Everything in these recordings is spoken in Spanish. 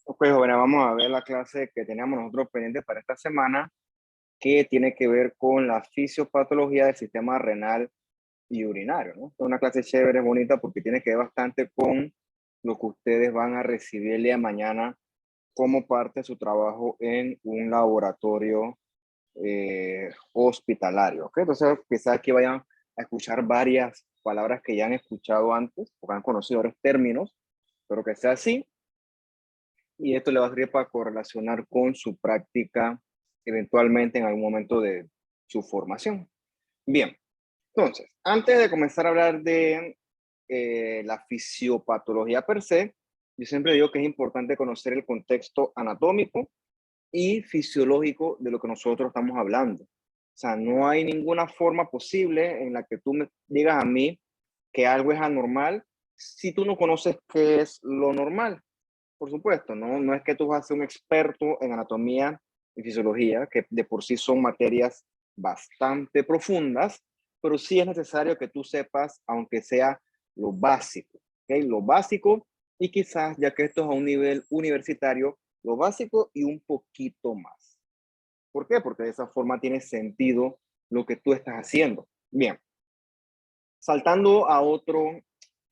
Ok, jóvenes, vamos a ver la clase que teníamos nosotros pendiente para esta semana, que tiene que ver con la fisiopatología del sistema renal y urinario, ¿no? Es una clase chévere, bonita, porque tiene que ver bastante con lo que ustedes van a recibir el día de mañana como parte de su trabajo en un laboratorio hospitalario, ¿ok? Entonces, quizás aquí vayan a escuchar varias palabras que ya han escuchado antes, o que han conocido otros términos, pero que sea así. Y esto le va a servir para correlacionar con su práctica eventualmente en algún momento de su formación. Bien, entonces, antes de comenzar a hablar de la fisiopatología per se, yo siempre digo que es importante conocer el contexto anatómico y fisiológico de lo que nosotros estamos hablando. O sea, no hay ninguna forma posible en la que tú me digas a mí que algo es anormal si tú no conoces qué es lo normal. Por supuesto, no es que tú vas a ser un experto en anatomía y fisiología, que de por sí son materias bastante profundas, pero sí es necesario que tú sepas, aunque sea lo básico, ¿ok? Lo básico, y quizás, ya que esto es a un nivel universitario, lo básico y un poquito más. ¿Por qué? Porque de esa forma tiene sentido lo que tú estás haciendo. Bien, saltando a otro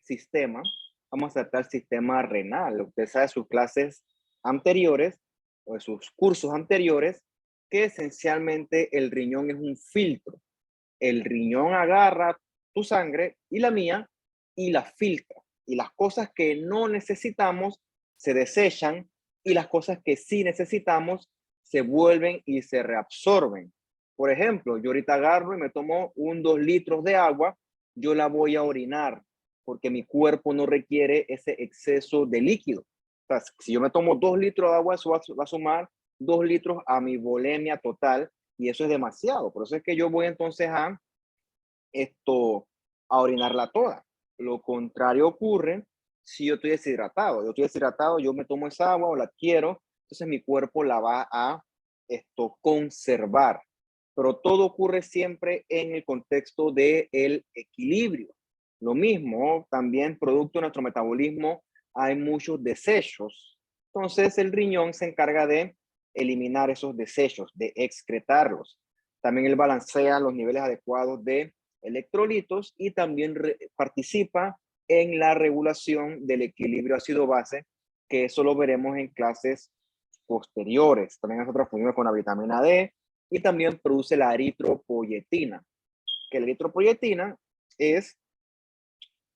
sistema, vamos a tratar el sistema renal. Usted sabe de sus clases anteriores o de sus cursos anteriores que esencialmente el riñón es un filtro. El riñón agarra tu sangre y la mía y la filtra. Y las cosas que no necesitamos se desechan y las cosas que sí necesitamos se vuelven y se reabsorben. Por ejemplo, yo ahorita agarro y me tomo 2 litros de agua, yo la voy a orinar porque mi cuerpo no requiere ese exceso de líquido. O sea, si yo me tomo 2 litros de agua, eso va a sumar 2 litros a mi volemia total y eso es demasiado. Por eso es que yo voy entonces a orinarla toda. Lo contrario ocurre si yo estoy deshidratado. Yo estoy deshidratado, yo me tomo esa agua o la quiero, entonces mi cuerpo la va a conservar. Pero todo ocurre siempre en el contexto del equilibrio. Lo mismo, también producto de nuestro metabolismo, hay muchos desechos. Entonces el riñón se encarga de eliminar esos desechos, de excretarlos. También él balancea los niveles adecuados de electrolitos y también participa en la regulación del equilibrio ácido-base, que eso lo veremos en clases posteriores. También hace otras funciones con la vitamina D y también produce la eritropoyetina, que la eritropoyetina es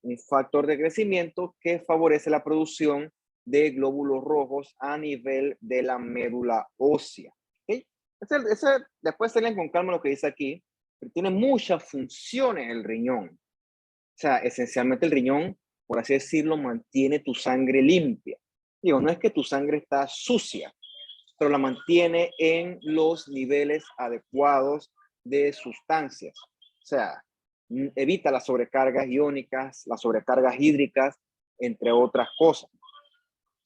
un factor de crecimiento que favorece la producción de glóbulos rojos a nivel de la médula ósea. ¿Okay? Después se leen con calma lo que dice aquí, pero tiene muchas funciones el riñón. O sea, esencialmente el riñón, por así decirlo, mantiene tu sangre limpia. Digo, no es que tu sangre está sucia, pero la mantiene en los niveles adecuados de sustancias. O sea, evita las sobrecargas iónicas, las sobrecargas hídricas, entre otras cosas.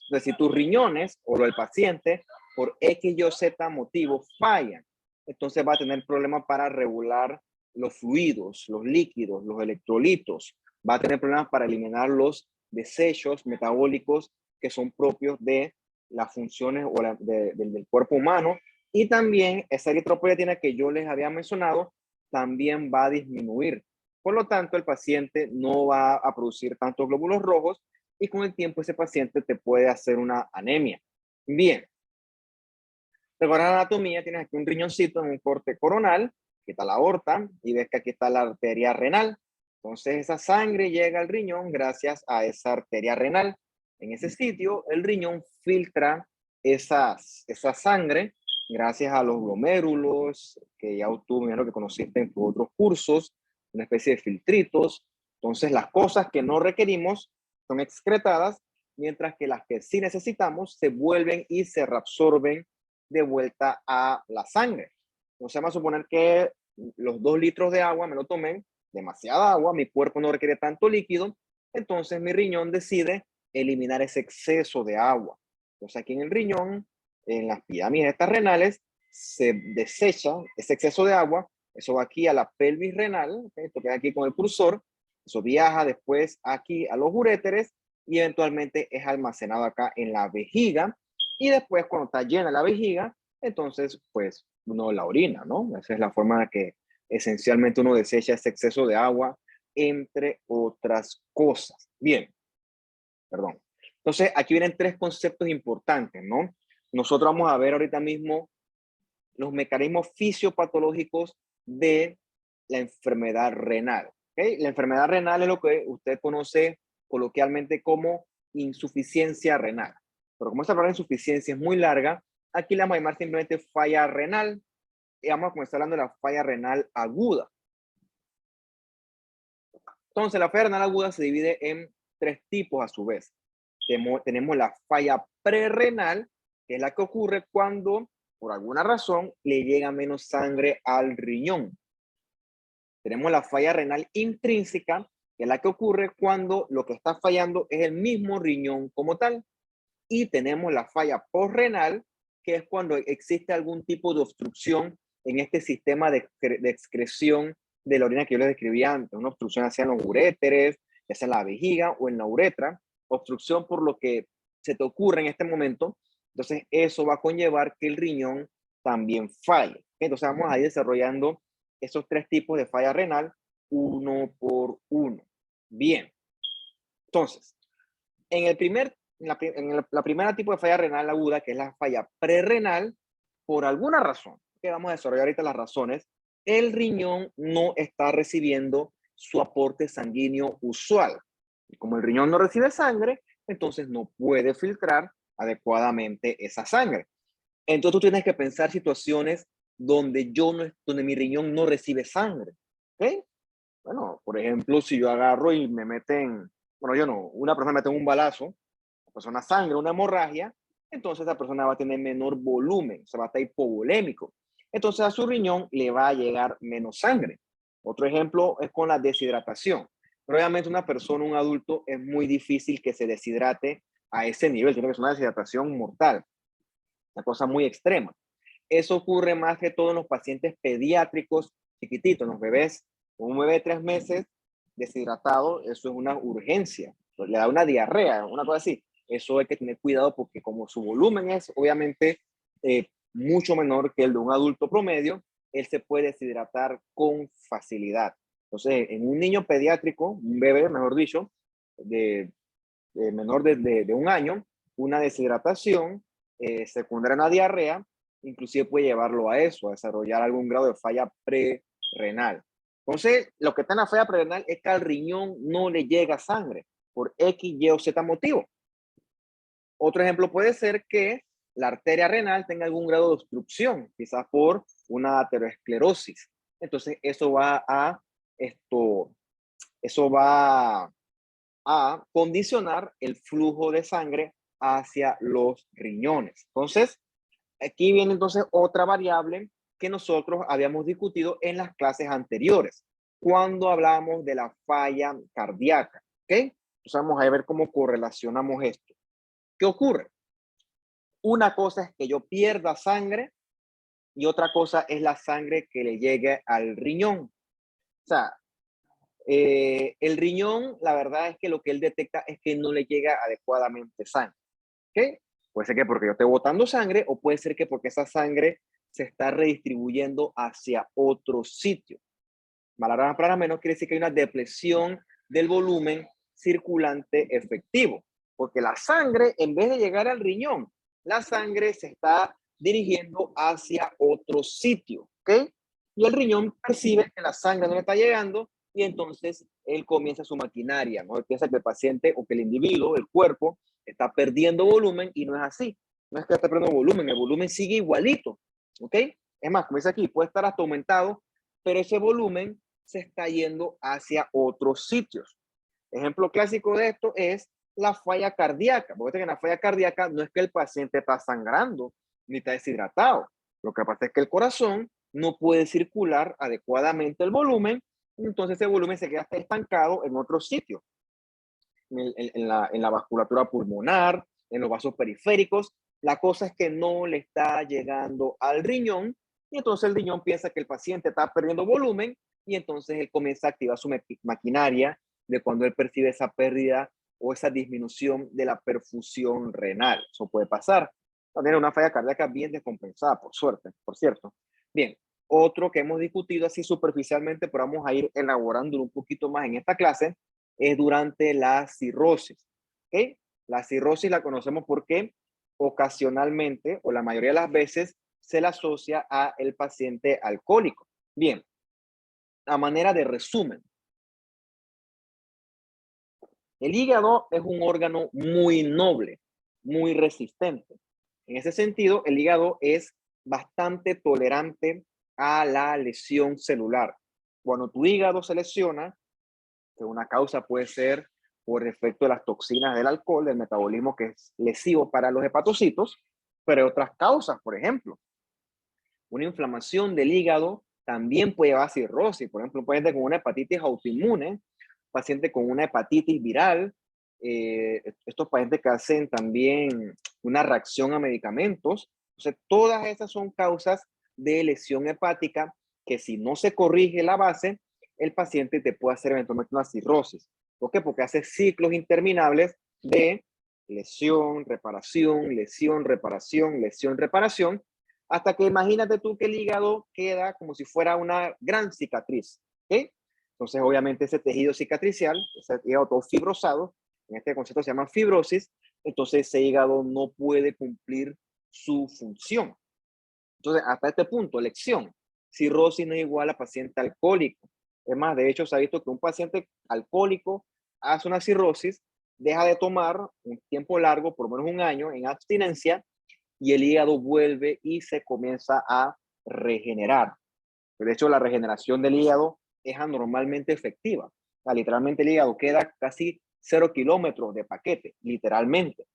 Entonces, si tus riñones o el paciente, por X, Y o Z motivo, fallan, entonces va a tener problemas para regular los fluidos, los líquidos, los electrolitos. Va a tener problemas para eliminar los desechos metabólicos que son propios de las funciones o del cuerpo humano. Y también esa eritropoyetina que yo les había mencionado también va a disminuir. Por lo tanto, el paciente no va a producir tantos glóbulos rojos y con el tiempo ese paciente te puede hacer una anemia. Bien, recuerda la anatomía, tienes aquí un riñoncito en un corte coronal, aquí está la aorta y ves que aquí está la arteria renal. Entonces esa sangre llega al riñón gracias a esa arteria renal. En ese sitio el riñón filtra esa sangre gracias a los glomérulos, que ya tú me que conociste en tus otros cursos, una especie de filtritos. Entonces las cosas que no requerimos son excretadas, mientras que las que sí necesitamos se vuelven y se reabsorben de vuelta a la sangre. Entonces vamos a suponer que los 2 litros de agua me lo tomé, demasiada agua, mi cuerpo no requiere tanto líquido, entonces mi riñón decide eliminar ese exceso de agua. Entonces aquí en el riñón, en las pirámides estas renales, se desecha ese exceso de agua, eso va aquí a la pelvis renal, ¿okay? Esto queda aquí con el cursor, eso viaja después aquí a los uréteres y eventualmente es almacenado acá en la vejiga, Y después, cuando está llena la vejiga, entonces, pues, uno la orina, ¿no? Esa es la forma en que esencialmente uno desecha ese exceso de agua, entre otras cosas. Bien, perdón. Entonces, aquí vienen tres conceptos importantes, ¿no? Nosotros vamos a ver ahorita mismo los mecanismos fisiopatológicos de la enfermedad renal. ¿Okay? La enfermedad renal es lo que usted conoce coloquialmente como insuficiencia renal. Pero como esta palabra insuficiencia es muy larga, aquí la vamos a llamar simplemente falla renal y vamos a comenzar hablando de la falla renal aguda. Entonces, la falla renal aguda se divide en tres tipos a su vez. Tenemos la falla prerrenal, que es la que ocurre cuando, por alguna razón, le llega menos sangre al riñón. Tenemos la falla renal intrínseca, que es la que ocurre cuando lo que está fallando es el mismo riñón como tal. Y tenemos la falla postrenal, que es cuando existe algún tipo de obstrucción en este sistema de excreción de la orina que yo les describí antes. Una obstrucción hacia los uréteres, ya sea en la vejiga o en la uretra. Obstrucción por lo que se te ocurre en este momento. Entonces, eso va a conllevar que el riñón también falle. Entonces, vamos a ir desarrollando esos tres tipos de falla renal uno por uno. Bien. Entonces, en el primer la primera tipo de falla renal aguda, que es la falla prerrenal, por alguna razón, que vamos a desarrollar ahorita las razones, el riñón no está recibiendo su aporte sanguíneo usual. Y como el riñón no recibe sangre, entonces no puede filtrar adecuadamente esa sangre. Entonces tú tienes que pensar situaciones donde mi riñón no recibe sangre. ¿Ok? Bueno, por ejemplo, si yo agarro y me meten, bueno, yo no, una persona me mete un balazo, la persona sangre, una hemorragia, entonces esa persona va a tener menor volumen, se va a estar hipovolémico. Entonces a su riñón le va a llegar menos sangre. Otro ejemplo es con la deshidratación. Pero obviamente una persona, un adulto, es muy difícil que se deshidrate a ese nivel. Tiene que ser una deshidratación mortal, una cosa muy extrema. Eso ocurre más que todo en los pacientes pediátricos chiquititos, en los bebés. Un bebé de 3 meses deshidratado, eso es una urgencia. Le da una diarrea, una cosa así. Eso hay que tener cuidado porque como su volumen es obviamente mucho menor que el de un adulto promedio, él se puede deshidratar con facilidad. Entonces, en un niño pediátrico, un bebé, mejor dicho, de menor de 1 año, una deshidratación secundaria a una diarrea, inclusive puede llevarlo a eso, a desarrollar algún grado de falla prerrenal. Entonces, lo que está en la falla prerrenal es que al riñón no le llega sangre por X, Y o Z motivo. Otro ejemplo puede ser que la arteria renal tenga algún grado de obstrucción, quizás por una aterosclerosis. Entonces, eso va a condicionar el flujo de sangre hacia los riñones. Entonces, aquí viene entonces otra variable que nosotros habíamos discutido en las clases anteriores, cuando hablamos de la falla cardíaca. ¿Ok? Entonces vamos a ver cómo correlacionamos esto. ¿Qué ocurre? Una cosa es que yo pierda sangre y otra cosa es la sangre que le llegue al riñón. O sea, el riñón, la verdad es que lo que él detecta es que no le llega adecuadamente sangre. ¿Ok? Puede ser que porque yo esté botando sangre o puede ser que porque esa sangre se está redistribuyendo hacia otro sitio. Palabras para menos quiere decir que hay una depresión del volumen circulante efectivo, porque la sangre, en vez de llegar al riñón, la sangre se está dirigiendo hacia otro sitio, ¿ok? Y el riñón percibe que la sangre no le está llegando y entonces él comienza su maquinaria, ¿no? Él piensa que el paciente o que el individuo, el cuerpo, está perdiendo volumen y no es así. No es que está perdiendo volumen, el volumen sigue igualito, ¿ok? Es más, como dice aquí, puede estar hasta aumentado, pero ese volumen se está yendo hacia otros sitios. Ejemplo clásico de esto es la falla cardíaca. Porque en la falla cardíaca no es que el paciente está sangrando ni está deshidratado. Lo que pasa es que el corazón no puede circular adecuadamente el volumen, y entonces ese volumen se queda estancado en otros sitios, en la vasculatura pulmonar, en los vasos periféricos. La cosa es que no le está llegando al riñón y entonces el riñón piensa que el paciente está perdiendo volumen y entonces él comienza a activar su maquinaria de cuando él percibe esa pérdida o esa disminución de la perfusión renal. Eso puede pasar. Tiene una falla cardíaca bien descompensada, por suerte, por cierto. Bien, otro que hemos discutido así superficialmente, pero vamos a ir elaborándolo un poquito más en esta clase, es durante la cirrosis. ¿Ok? La cirrosis la conocemos porque ocasionalmente, o la mayoría de las veces, se la asocia a el paciente alcohólico. Bien, a manera de resumen, el hígado es un órgano muy noble, muy resistente. En ese sentido, el hígado es bastante tolerante a la lesión celular. Cuando tu hígado se lesiona, que una causa puede ser por efecto de las toxinas del alcohol, del metabolismo que es lesivo para los hepatocitos, pero hay otras causas, por ejemplo, una inflamación del hígado también puede llevar a cirrosis. Por ejemplo, un paciente con una hepatitis autoinmune, paciente con una hepatitis viral, estos pacientes que hacen también una reacción a medicamentos. Entonces, todas esas son causas de lesión hepática que si no se corrige la base, el paciente te puede hacer eventualmente una cirrosis. ¿Por qué? Porque hace ciclos interminables de lesión, reparación, lesión, reparación, lesión, reparación, hasta que imagínate tú que el hígado queda como si fuera una gran cicatriz. ¿Ok? Entonces, obviamente, ese tejido cicatricial, ese hígado todo fibrosado, en este concepto se llama fibrosis, entonces ese hígado no puede cumplir su función. Entonces, hasta este punto, lección, cirrosis no es igual a paciente alcohólico. Es más, de hecho, se ha visto que un paciente alcohólico hace una cirrosis, deja de tomar un tiempo largo, por lo menos un año, en abstinencia, y el hígado vuelve y se comienza a regenerar. De hecho, la regeneración del hígado es anormalmente efectiva. O sea, literalmente el hígado queda casi 0 kilómetros de paquete, literalmente.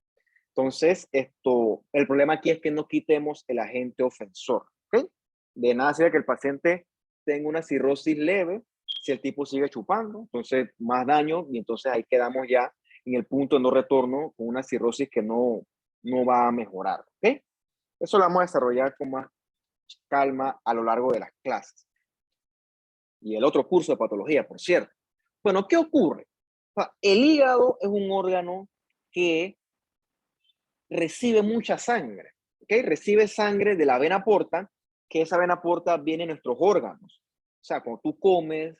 Entonces, el problema aquí es que no quitemos el agente ofensor. ¿Okay? De nada sirve que el paciente tenga una cirrosis leve si el tipo sigue chupando, entonces más daño y entonces ahí quedamos ya en el punto de no retorno con una cirrosis que no va a mejorar. ¿Okay? Eso lo vamos a desarrollar con más calma a lo largo de las clases. Y el otro curso de patología, por cierto. Bueno, ¿qué ocurre? El hígado es un órgano que recibe mucha sangre, ¿ok? Recibe sangre de la vena porta, que esa vena porta viene en nuestros órganos. O sea, cuando tú comes,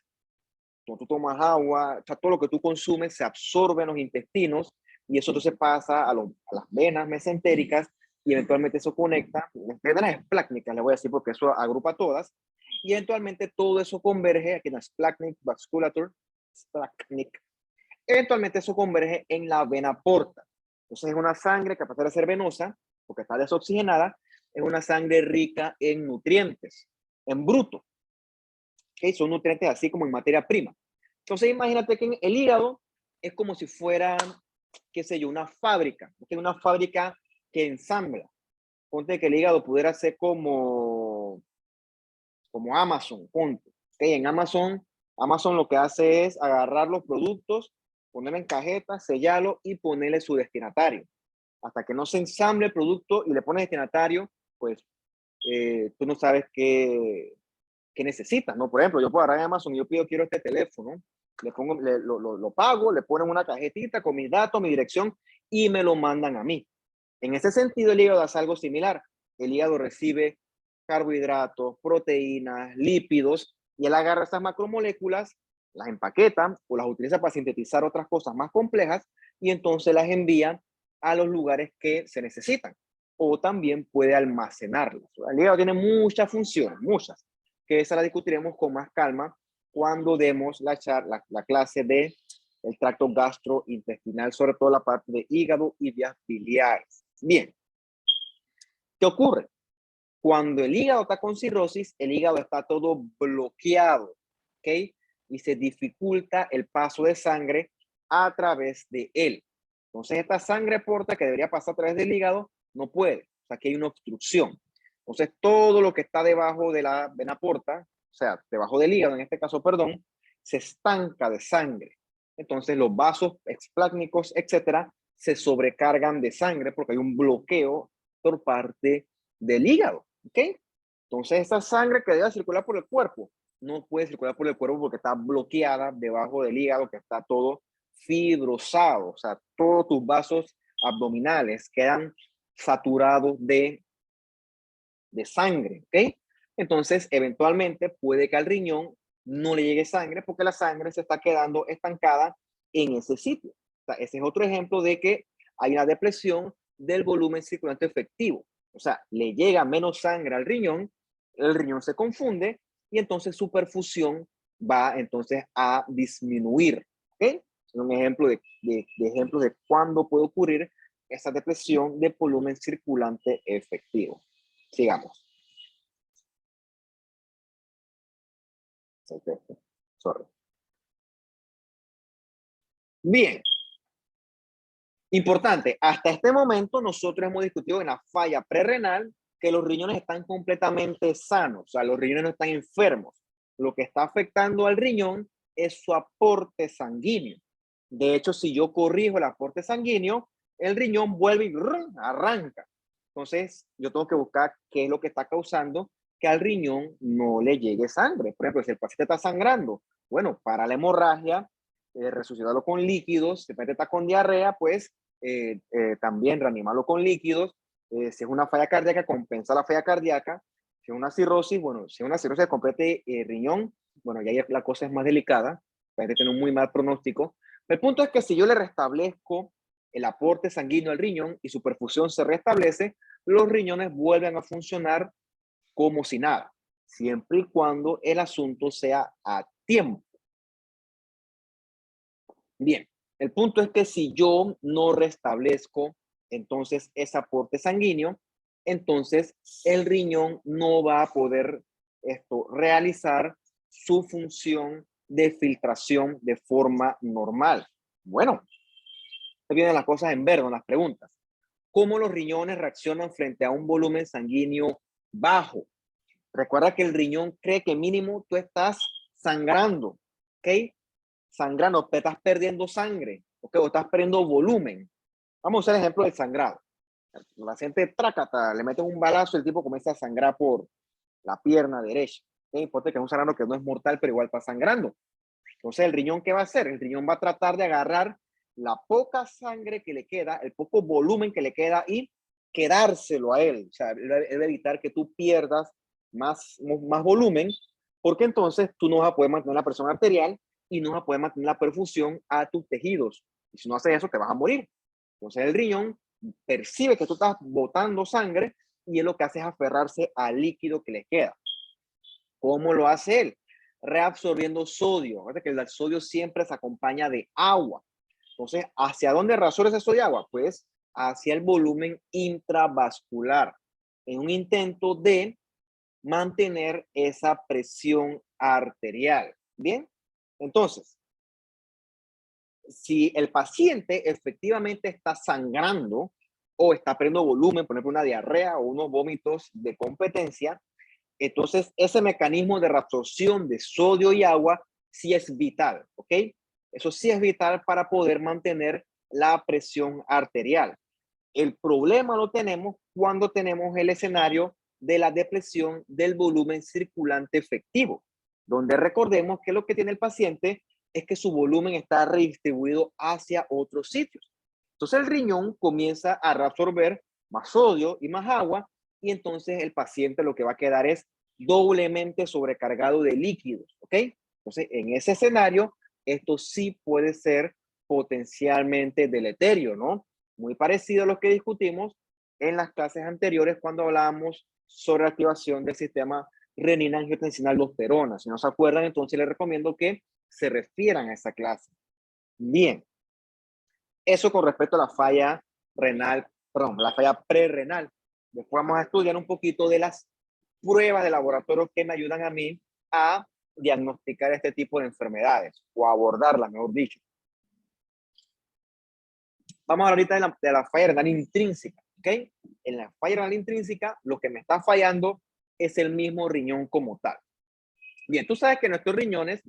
cuando tú tomas agua, o sea, todo lo que tú consumes se absorbe en los intestinos y eso entonces pasa a las venas mesentéricas y eventualmente eso conecta, las venas esplácnicas, le voy a decir porque eso agrupa todas, y eventualmente todo eso converge, aquí en la splanchnic vasculature, splanchnic, eventualmente eso converge en la vena porta. Entonces es una sangre que a pesar de ser venosa, porque está desoxigenada, es una sangre rica en nutrientes, en bruto. ¿Okay? Son nutrientes así como en materia prima. Entonces imagínate que el hígado es como si fuera, qué sé yo, una fábrica. ¿Okay? Una fábrica que ensambla. Ponte que el hígado pudiera ser como Amazon, ponte. ¿Okay? En Amazon lo que hace es agarrar los productos, ponerlo en cajetas, sellarlo y ponerle su destinatario. Hasta que no se ensamble el producto y le pones destinatario, pues tú no sabes qué necesitas, ¿no? Por ejemplo, yo puedo agarrar en Amazon y yo quiero este teléfono, le pongo, lo pago, le ponen una cajetita con mis datos, mi dirección y me lo mandan a mí. En ese sentido, el hígado hace algo similar. El hígado recibe carbohidratos, proteínas, lípidos, y él agarra esas macromoléculas, las empaqueta o las utiliza para sintetizar otras cosas más complejas y entonces las envía a los lugares que se necesitan. O también puede almacenarlas. El hígado tiene muchas funciones, muchas, que esa la discutiremos con más calma cuando demos la clase de el tracto gastrointestinal, sobre todo la parte de hígado y vías biliares. Bien, ¿qué ocurre? Cuando el hígado está con cirrosis, el hígado está todo bloqueado, ¿ok? Y se dificulta el paso de sangre a través de él. Entonces, esta sangre porta que debería pasar a través del hígado no puede. O sea, aquí hay una obstrucción. Entonces, todo lo que está debajo de la vena porta, o sea, debajo del hígado, en este caso, perdón, se estanca de sangre. Entonces, los vasos explácnicos, etcétera, se sobrecargan de sangre porque hay un bloqueo por parte del hígado. ¿Ok? Entonces, esa sangre que debe circular por el cuerpo no puede circular por el cuerpo porque está bloqueada debajo del hígado, que está todo fibrosado. O sea, todos tus vasos abdominales quedan saturado de sangre, ¿ok? Entonces, eventualmente puede que al riñón no le llegue sangre porque la sangre se está quedando estancada en ese sitio. O sea, ese es otro ejemplo de que hay una depresión del volumen circulante efectivo. O sea, le llega menos sangre al riñón, el riñón se confunde y entonces su perfusión va entonces a disminuir, ¿ok? Es un ejemplo de ejemplos de cuándo puede ocurrir esa depresión de volumen circulante efectivo. Sigamos. Sorry. Bien, importante. Hasta este momento nosotros hemos discutido en la falla prerrenal que los riñones están completamente sanos, o sea, los riñones no están enfermos. Lo que está afectando al riñón es su aporte sanguíneo. De hecho, si yo corrijo el aporte sanguíneo, el riñón vuelve y arranca. Entonces, yo tengo que buscar qué es lo que está causando que al riñón no le llegue sangre. Por ejemplo, si el paciente está sangrando, bueno, para la hemorragia, resucitarlo con líquidos. Si el paciente está con diarrea, pues también reanimarlo con líquidos. Si es una falla cardíaca, compensa la falla cardíaca. Si es una cirrosis, bueno, si es una cirrosis de complete riñón, bueno, ya la cosa es más delicada, puede tener un muy mal pronóstico. El punto es que si yo le restablezco el aporte sanguíneo al riñón y su perfusión se restablece, los riñones vuelven a funcionar como si nada, siempre y cuando el asunto sea a tiempo. Bien, el punto es que si yo no restablezco entonces ese aporte sanguíneo, entonces el riñón no va a poder realizar su función de filtración de forma normal. Bueno, vienen las cosas en verde, las preguntas. ¿Cómo los riñones reaccionan frente a un volumen sanguíneo bajo? Recuerda que el riñón cree que mínimo tú estás sangrando, ¿ok? Sangrando, te estás perdiendo sangre, ¿ok? O estás perdiendo volumen. Vamos a usar el ejemplo del sangrado. El paciente trácata, le meten un balazo, el tipo comienza a sangrar por la pierna derecha. ¿Okay? Importa que es un sangrado que no es mortal, pero igual está sangrando. Entonces, ¿el riñón qué va a hacer? El riñón va a tratar de agarrar la poca sangre que le queda, el poco volumen que le queda y quedárselo a él. O sea, él evitar que tú pierdas más volumen, porque entonces tú no vas a poder mantener la presión arterial y no vas a poder mantener la perfusión a tus tejidos. Y si no haces eso, te vas a morir. Entonces el riñón percibe que tú estás botando sangre y es lo que hace es aferrarse al líquido que le queda. ¿Cómo lo hace él? Reabsorbiendo sodio. Recuerda que el sodio siempre se acompaña de agua. Entonces, ¿hacia dónde reabsorbe ese sodio de agua? Pues hacia el volumen intravascular, en un intento de mantener esa presión arterial. Bien, entonces, si el paciente efectivamente está sangrando o está perdiendo volumen, por ejemplo, una diarrea o unos vómitos de competencia, entonces ese mecanismo de reabsorción de sodio y agua sí es vital, ¿ok? Eso sí es vital para poder mantener la presión arterial. El problema lo tenemos cuando tenemos el escenario de la depresión del volumen circulante efectivo, donde recordemos que lo que tiene el paciente es que su volumen está redistribuido hacia otros sitios. Entonces el riñón comienza a reabsorber más sodio y más agua y entonces el paciente lo que va a quedar es doblemente sobrecargado de líquidos, ¿ok? Entonces en ese escenario esto sí puede ser potencialmente deleterio, ¿no? Muy parecido a lo que discutimos en las clases anteriores cuando hablábamos sobre la activación del sistema renina-angiotensina-aldosterona. Si no se acuerdan, entonces les recomiendo que se refieran a esa clase. Bien, eso con respecto a la falla renal, perdón, la falla prerrenal. Después vamos a estudiar un poquito de las pruebas de laboratorio que me ayudan a mí a diagnosticar este tipo de enfermedades o abordarlas, mejor dicho. Vamos a hablar ahorita de la falla renal intrínseca, ¿ok? En la falla renal intrínseca, lo que me está fallando es el mismo riñón como tal. Bien, tú sabes que en nuestros riñones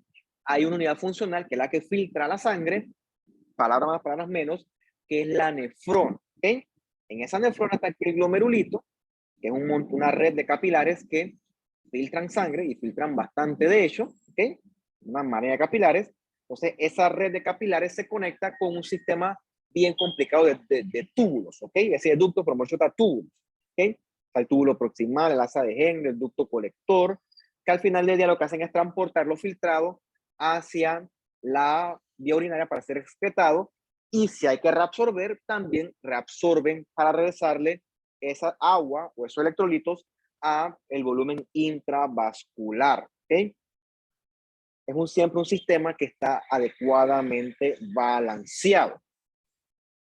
hay una unidad funcional que es la que filtra la sangre, palabras más, palabras menos, que es la nefrona, ¿ok? En esa nefrona está el glomerulito, que es una red de capilares que filtran sangre y filtran bastante de hecho, ¿ok? Una marea de capilares. Entonces, esa red de capilares se conecta con un sistema bien complicado de túbulos, ¿ok? Es decir, el ducto por mucho está túbulos, ¿ok? Está el túbulo proximal, el asa de Henle, el ducto colector, que al final del día lo que hacen es transportar lo filtrado hacia la vía urinaria para ser excretado, y si hay que reabsorber, también reabsorben para regresarle esa agua o esos electrolitos a el volumen intravascular, ¿ok? Es siempre un sistema que está adecuadamente balanceado.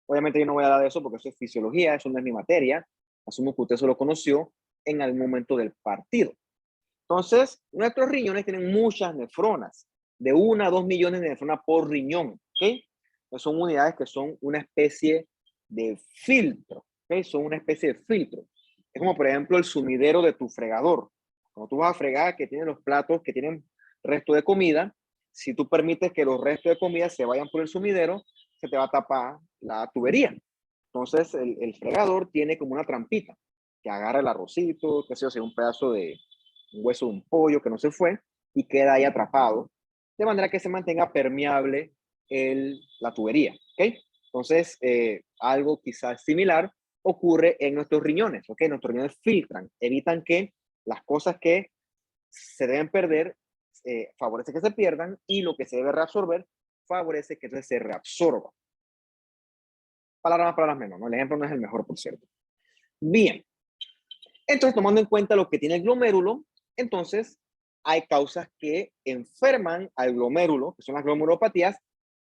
Obviamente yo no voy a hablar de eso porque eso es fisiología, eso no es mi materia. Asumo que usted se lo conoció en algún momento del partido. Entonces, nuestros riñones tienen muchas nefronas, de 1 a 2 millones de nefronas por riñón, ¿ok? Pues son unidades que son una especie de filtro, ¿ok? Son una especie de filtro. Es como, por ejemplo, el sumidero de tu fregador. Cuando tú vas a fregar, que tienen los platos que tienen resto de comida, si tú permites que los restos de comida se vayan por el sumidero, se te va a tapar la tubería. Entonces, el fregador tiene como una trampita que agarra el arrocito, que sé yo, un pedazo de un hueso de un pollo que no se fue y queda ahí atrapado, de manera que se mantenga permeable la tubería, ¿ok? Entonces, algo quizás similar ocurre en nuestros riñones, ¿ok? Nuestros riñones filtran, evitan que las cosas que se deben perder, favorece que se pierdan, y lo que se debe reabsorber, favorece que se reabsorba. Palabras más, palabras menos, ¿no? El ejemplo no es el mejor, por cierto. Bien, entonces tomando en cuenta lo que tiene el glomérulo, entonces hay causas que enferman al glomérulo, que son las glomerulopatías,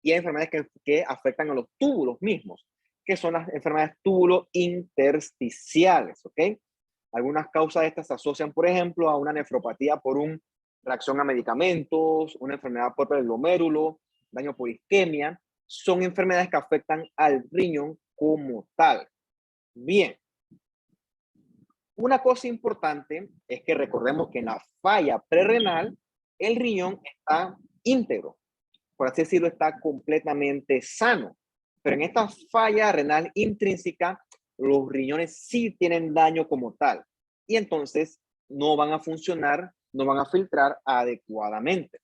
y hay enfermedades que afectan a los túbulos mismos, que son las enfermedades túbulo intersticiales, ¿ok? Algunas causas de estas se asocian, por ejemplo, a una nefropatía por una reacción a medicamentos, una enfermedad propia del glomérulo, daño por isquemia. Son enfermedades que afectan al riñón como tal. Bien, una cosa importante es que recordemos que en la falla prerrenal, el riñón está íntegro, por así decirlo, está completamente sano. Pero en esta falla renal intrínseca, los riñones sí tienen daño como tal. Y entonces no van a funcionar, no van a filtrar adecuadamente.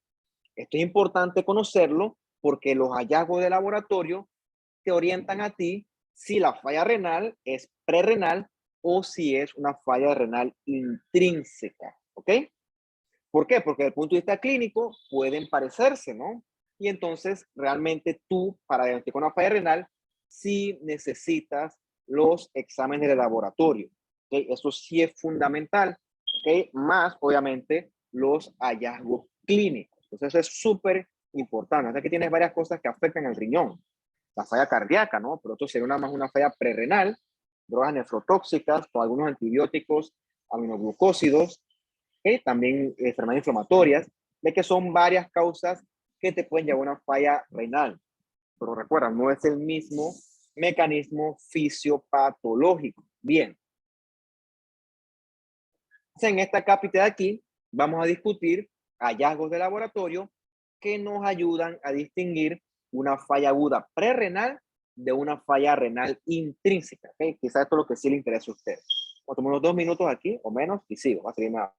Esto es importante conocerlo porque los hallazgos de laboratorio te orientan a ti si la falla renal es prerrenal o si es una falla renal intrínseca. ¿Ok? ¿Por qué? Porque desde el punto de vista clínico pueden parecerse, ¿no? Y entonces realmente tú, para diagnosticar una falla renal, sí necesitas los exámenes de laboratorio. ¿Okay? Eso sí es fundamental, ¿okay? Más obviamente los hallazgos clínicos. Entonces eso es súper importante. O sea que tienes varias cosas que afectan al riñón. La falla cardíaca, ¿no? Pero esto sería una más una falla prerrenal, drogas nefrotóxicas con algunos antibióticos, aminoglucósidos, también enfermedades inflamatorias, de que son varias causas que te pueden llevar a una falla renal. Pero recuerda, no es el mismo mecanismo fisiopatológico. Bien. Entonces, en esta cápita de aquí vamos a discutir hallazgos de laboratorio que nos ayudan a distinguir una falla aguda prerrenal de una falla renal intrínseca. ¿Okay? Quizás esto es lo que sí le interesa a usted. Vamos a tomar unos 2 minutos aquí o menos y sigo. Va a seguir nada.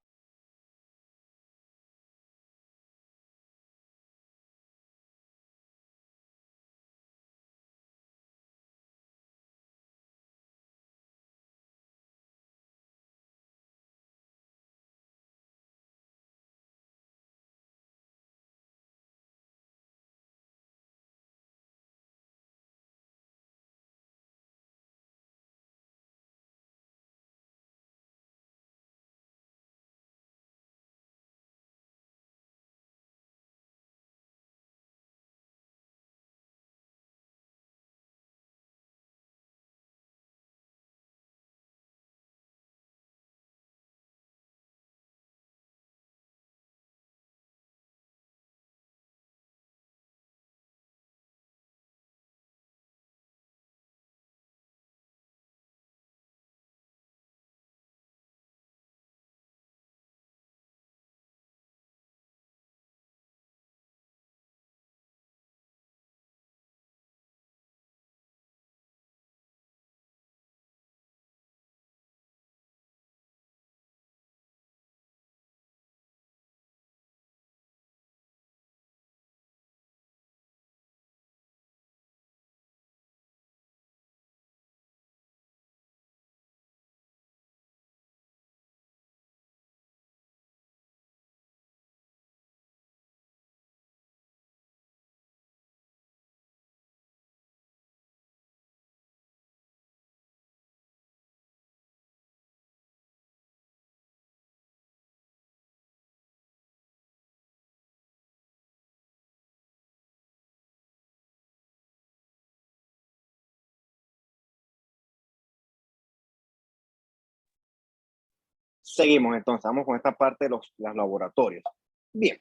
Seguimos entonces, vamos con esta parte de los laboratorios. Bien.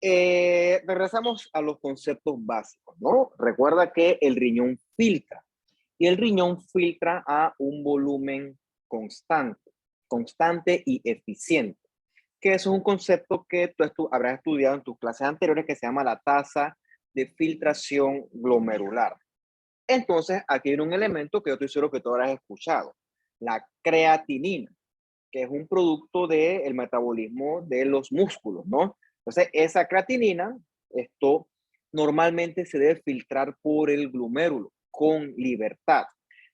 Regresamos a los conceptos básicos, ¿no? Recuerda que el riñón filtra y el riñón filtra a un volumen constante y eficiente, que eso es un concepto que tú habrás estudiado en tus clases anteriores, que se llama la tasa de filtración glomerular. Entonces, aquí hay un elemento que yo estoy seguro que tú habrás escuchado, la creatinina, que es un producto del metabolismo de los músculos, ¿no? Entonces, esa creatinina, esto normalmente se debe filtrar por el glomérulo con libertad.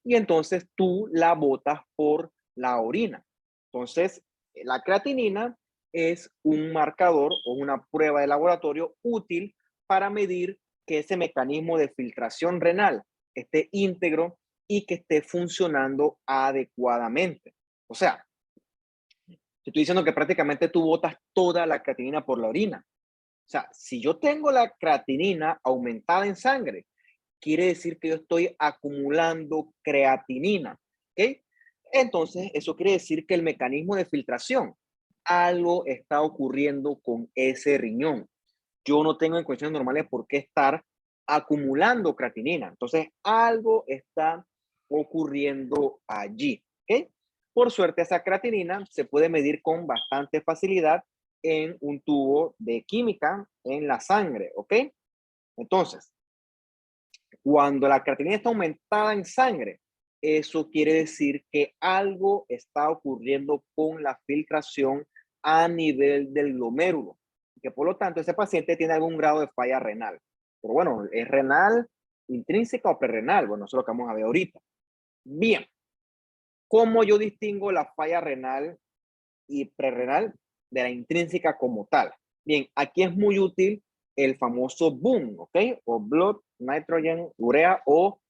Y entonces tú la botas por la orina. Entonces, la creatinina es un marcador o una prueba de laboratorio útil para medir que ese mecanismo de filtración renal esté íntegro y que esté funcionando adecuadamente. O sea, te estoy diciendo que prácticamente tú botas toda la creatinina por la orina. O sea, si yo tengo la creatinina aumentada en sangre, quiere decir que yo estoy acumulando creatinina. ¿Ok? Entonces, eso quiere decir que el mecanismo de filtración, algo está ocurriendo con ese riñón. Yo no tengo en condiciones normales por qué estar acumulando creatinina. Entonces, algo está ocurriendo allí. ¿Ok? Por suerte, esa creatinina se puede medir con bastante facilidad en un tubo de química en la sangre. ¿Ok? Entonces, cuando la creatinina está aumentada en sangre, eso quiere decir que algo está ocurriendo con la filtración a nivel del glomérulo, que por lo tanto ese paciente tiene algún grado de falla renal. Pero bueno, ¿es renal intrínseca o prerrenal? Bueno, eso es lo que vamos a ver ahorita. Bien, ¿cómo yo distingo la falla renal y prerrenal de la intrínseca como tal? Bien, aquí es muy útil el famoso BOOM, ¿ok? O Blood Nitrogen Urea o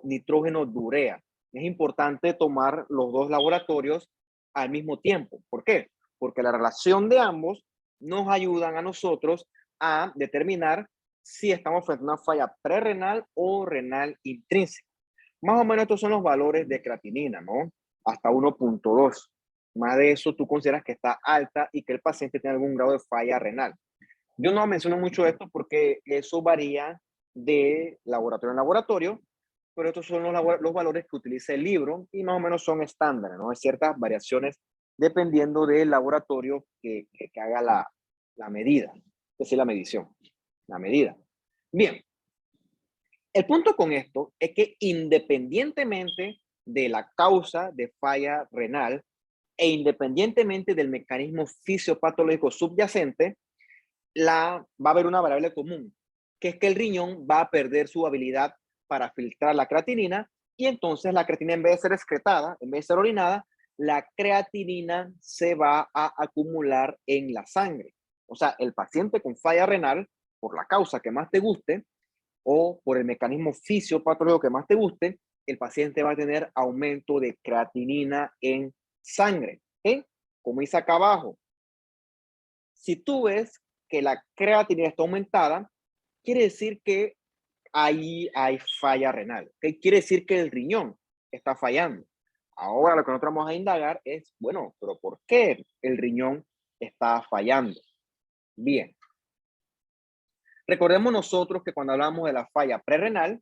nitrógeno de urea. Es importante tomar los dos laboratorios al mismo tiempo. ¿Por qué? Porque la relación de ambos nos ayudan a nosotros a determinar si estamos frente a una falla prerrenal o renal intrínseca. Más o menos estos son los valores de creatinina, ¿no? Hasta 1.2. Más de eso tú consideras que está alta y que el paciente tiene algún grado de falla renal. Yo no menciono mucho esto porque eso varía de laboratorio en laboratorio, pero estos son los valores que utiliza el libro y más o menos son estándares, ¿no? Hay ciertas variaciones dependiendo del laboratorio que haga la medida, es decir, la medición, la medida. Bien, el punto con esto es que independientemente de la causa de falla renal e independientemente del mecanismo fisiopatológico subyacente, va a haber una variable común, que es que el riñón va a perder su habilidad para filtrar la creatinina y entonces la creatinina, en vez de ser excretada, en vez de ser orinada, la creatinina se va a acumular en la sangre. O sea, el paciente con falla renal, por la causa que más te guste o por el mecanismo fisiopatológico que más te guste, el paciente va a tener aumento de creatinina en sangre. ¿Ok? Como dice acá abajo, si tú ves que la creatinina está aumentada, quiere decir que ahí hay falla renal. ¿Okay? Quiere decir que el riñón está fallando. Ahora lo que nosotros vamos a indagar es, bueno, pero ¿por qué el riñón está fallando? Bien. Recordemos nosotros que cuando hablamos de la falla prerrenal,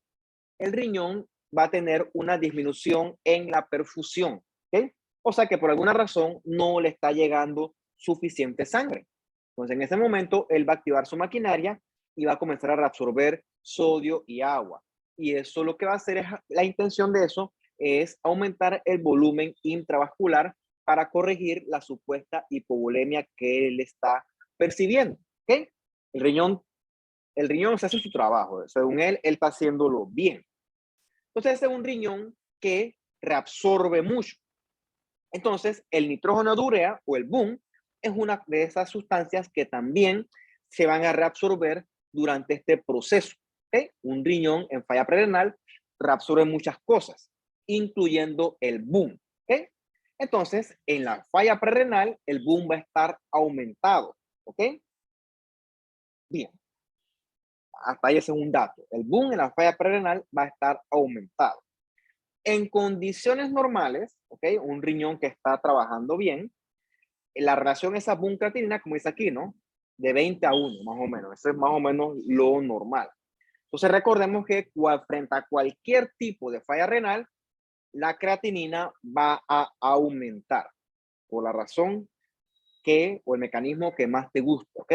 el riñón va a tener una disminución en la perfusión. ¿Okay? O sea que por alguna razón no le está llegando suficiente sangre. Entonces, en ese momento, él va a activar su maquinaria y va a comenzar a reabsorber sodio y agua. Y eso lo que va a hacer es, la intención de eso es aumentar el volumen intravascular para corregir la supuesta hipovolemia que él está percibiendo. ¿Okay? El riñón, el riñón se hace su trabajo. Según él está haciéndolo bien. Entonces, ese es un riñón que reabsorbe mucho. Entonces, el nitrógeno de urea o el BOOM es una de esas sustancias que también se van a reabsorber durante este proceso. ¿Okay? Un riñón en falla prerenal reabsorbe muchas cosas, incluyendo el BOOM. ¿Okay? Entonces, en la falla prerenal, el BOOM va a estar aumentado. ¿Ok? Bien. Hasta ahí ese es un dato. El BOOM en la falla prerenal va a estar aumentado. En condiciones normales, ¿ok? Un riñón que está trabajando bien, la relación esa Boone-creatinina, como dice aquí, ¿no? De 20-1, más o menos. Eso es más o menos lo normal. Entonces recordemos que frente a cualquier tipo de falla renal, la creatinina va a aumentar por la razón que, o el mecanismo que más te guste, ¿ok?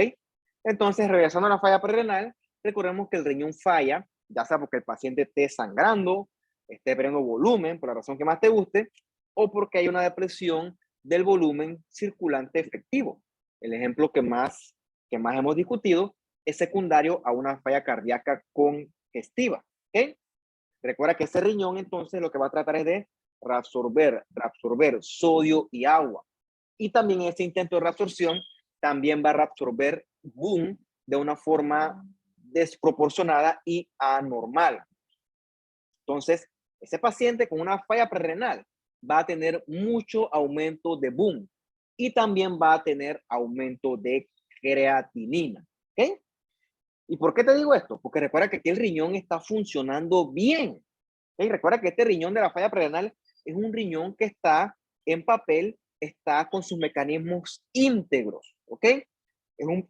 Entonces, regresando a la falla prerenal, recordemos que el riñón falla, ya sea porque el paciente esté sangrando, esté perdiendo volumen, por la razón que más te guste, o porque hay una depresión del volumen circulante efectivo. El ejemplo que más hemos discutido es secundario a una falla cardíaca congestiva, ¿ok? Recuerda que ese riñón entonces lo que va a tratar es de reabsorber sodio y agua. Y también ese intento de reabsorción también va a reabsorber boom de una forma desproporcionada y anormal. Entonces, ese paciente con una falla prerrenal va a tener mucho aumento de boom y también va a tener aumento de creatinina. ¿Ok? ¿Y por qué te digo esto? Porque recuerda que aquí el riñón está funcionando bien. ¿Ok? Recuerda que este riñón de la falla prerenal es un riñón que está en papel, está con sus mecanismos íntegros. ¿Ok?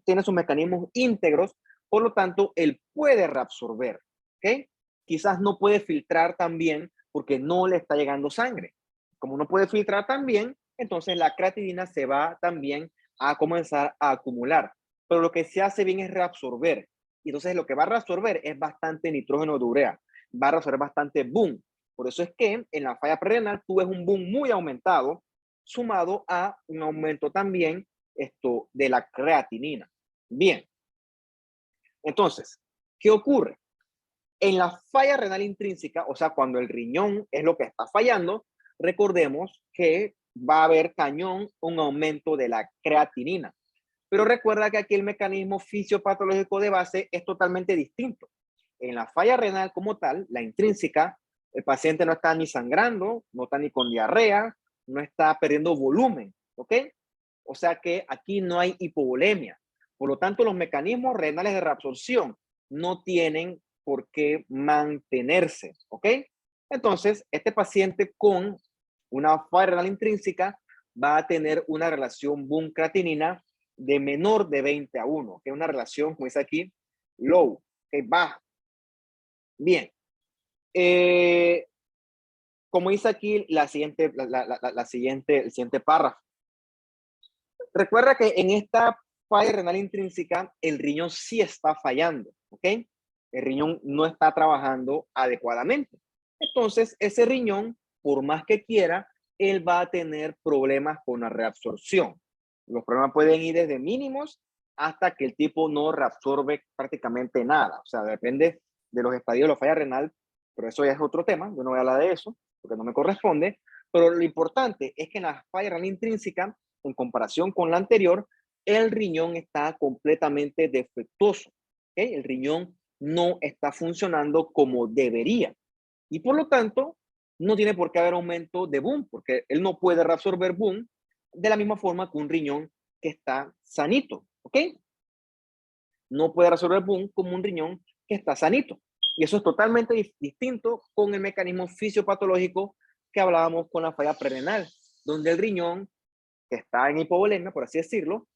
Tiene sus mecanismos íntegros, por lo tanto, él puede reabsorber. ¿Ok? Quizás no puede filtrar tan bien porque no le está llegando sangre. Como no puede filtrar tan bien, entonces la creatinina se va también a comenzar a acumular. Pero lo que se hace bien es reabsorber. Y entonces lo que va a reabsorber es bastante nitrógeno de urea. Va a reabsorber bastante boom. Por eso es que en la falla prerenal tú ves un boom muy aumentado, sumado a un aumento también de la creatinina. Bien. Entonces, ¿qué ocurre? En la falla renal intrínseca, o sea, cuando el riñón es lo que está fallando, recordemos que va a haber cañón un aumento de la creatinina. Pero recuerda que aquí el mecanismo fisiopatológico de base es totalmente distinto. En la falla renal como tal, la intrínseca, el paciente no está ni sangrando, no está ni con diarrea, no está perdiendo volumen, ¿ok? O sea que aquí no hay hipovolemia. Por lo tanto, los mecanismos renales de reabsorción no tienen por qué mantenerse, ¿ok? Entonces, este paciente con una falla renal intrínseca va a tener una relación Boone-creatinina de menor de 20-1, que es una relación, como dice aquí, low, que es baja. Bien. Como dice aquí el siguiente párrafo. Recuerda que en esta falla renal intrínseca, el riñón sí está fallando, ¿ok? El riñón no está trabajando adecuadamente. Entonces, ese riñón, por más que quiera, él va a tener problemas con la reabsorción. Los problemas pueden ir desde mínimos hasta que el tipo no reabsorbe prácticamente nada. O sea, depende de los estadios de la falla renal, pero eso ya es otro tema. Yo no voy a hablar de eso porque no me corresponde. Pero lo importante es que en la falla renal intrínseca, en comparación con la anterior, el riñón está completamente defectuoso. ¿Okay? El riñón no está funcionando como debería. Y por lo tanto, no tiene por qué haber aumento de boom, porque él no puede reabsorber boom de la misma forma que un riñón que está sanito. ¿Ok? No puede reabsorber boom como un riñón que está sanito. Y eso es totalmente distinto con el mecanismo fisiopatológico que hablábamos con la falla prerenal, donde el riñón que está en hipovolemia, por así decirlo,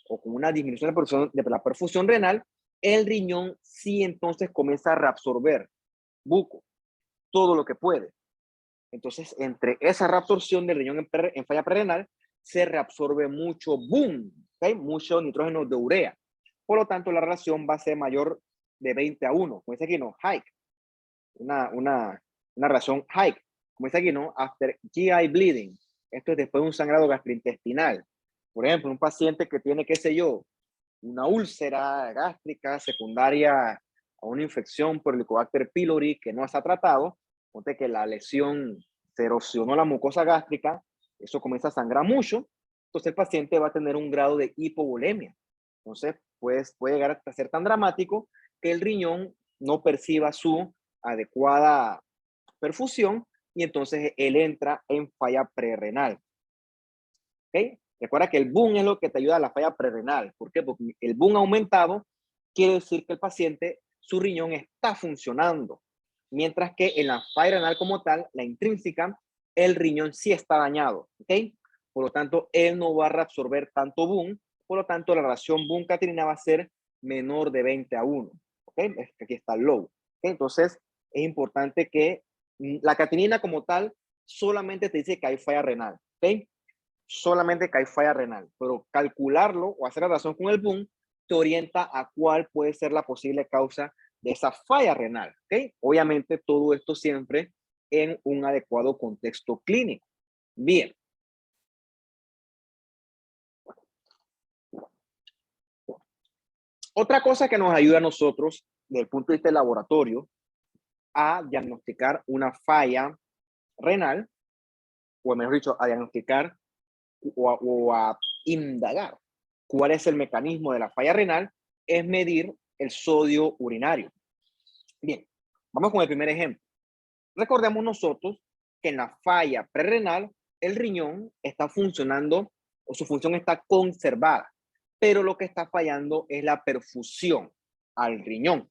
o con una disminución de la perfusión renal, el riñón sí entonces comienza a reabsorber buco, todo lo que puede. Entonces, entre esa reabsorción del riñón en falla prerenal, se reabsorbe mucho boom, ¿okay? Mucho nitrógeno de urea. Por lo tanto, la relación va a ser mayor de 20-1. Como dice aquí, ¿no? Hike. Una relación hike. Como dice aquí, ¿no? After GI bleeding. Esto es después de un sangrado gastrointestinal. Por ejemplo, un paciente que tiene, qué sé yo, una úlcera gástrica secundaria a una infección por Helicobacter pylori que no está tratado, ponte que la lesión se erosionó la mucosa gástrica, eso comienza a sangrar mucho, entonces el paciente va a tener un grado de hipovolemia. Entonces, pues, puede llegar a ser tan dramático que el riñón no perciba su adecuada perfusión y entonces él entra en falla prerrenal. ¿Ok? Recuerda que el boom es lo que te ayuda a la falla prerrenal. ¿Por qué? Porque el boom aumentado quiere decir que el paciente, su riñón está funcionando. Mientras que en la falla renal como tal, la intrínseca, el riñón sí está dañado, ¿ok? Por lo tanto, él no va a reabsorber tanto boom, por lo tanto, la relación boom-catequina va a ser menor de 20:1, ¿ok? Es que aquí está el low, ¿ok? Entonces, es importante que la catenina como tal solamente te dice que hay falla renal, ¿ok? Solamente que hay falla renal, pero calcularlo o hacer la relación con el boom te orienta a cuál puede ser la posible causa de esa falla renal, ¿ok? Obviamente todo esto siempre en un adecuado contexto clínico. Bien. Otra cosa que nos ayuda a nosotros, desde el punto de vista del laboratorio, a diagnosticar una falla renal, o mejor dicho, a diagnosticar o a indagar cuál es el mecanismo de la falla renal, es medir el sodio urinario. Bien, vamos con el primer ejemplo. Recordemos nosotros que en la falla prerrenal, el riñón está funcionando o su función está conservada, pero lo que está fallando es la perfusión al riñón.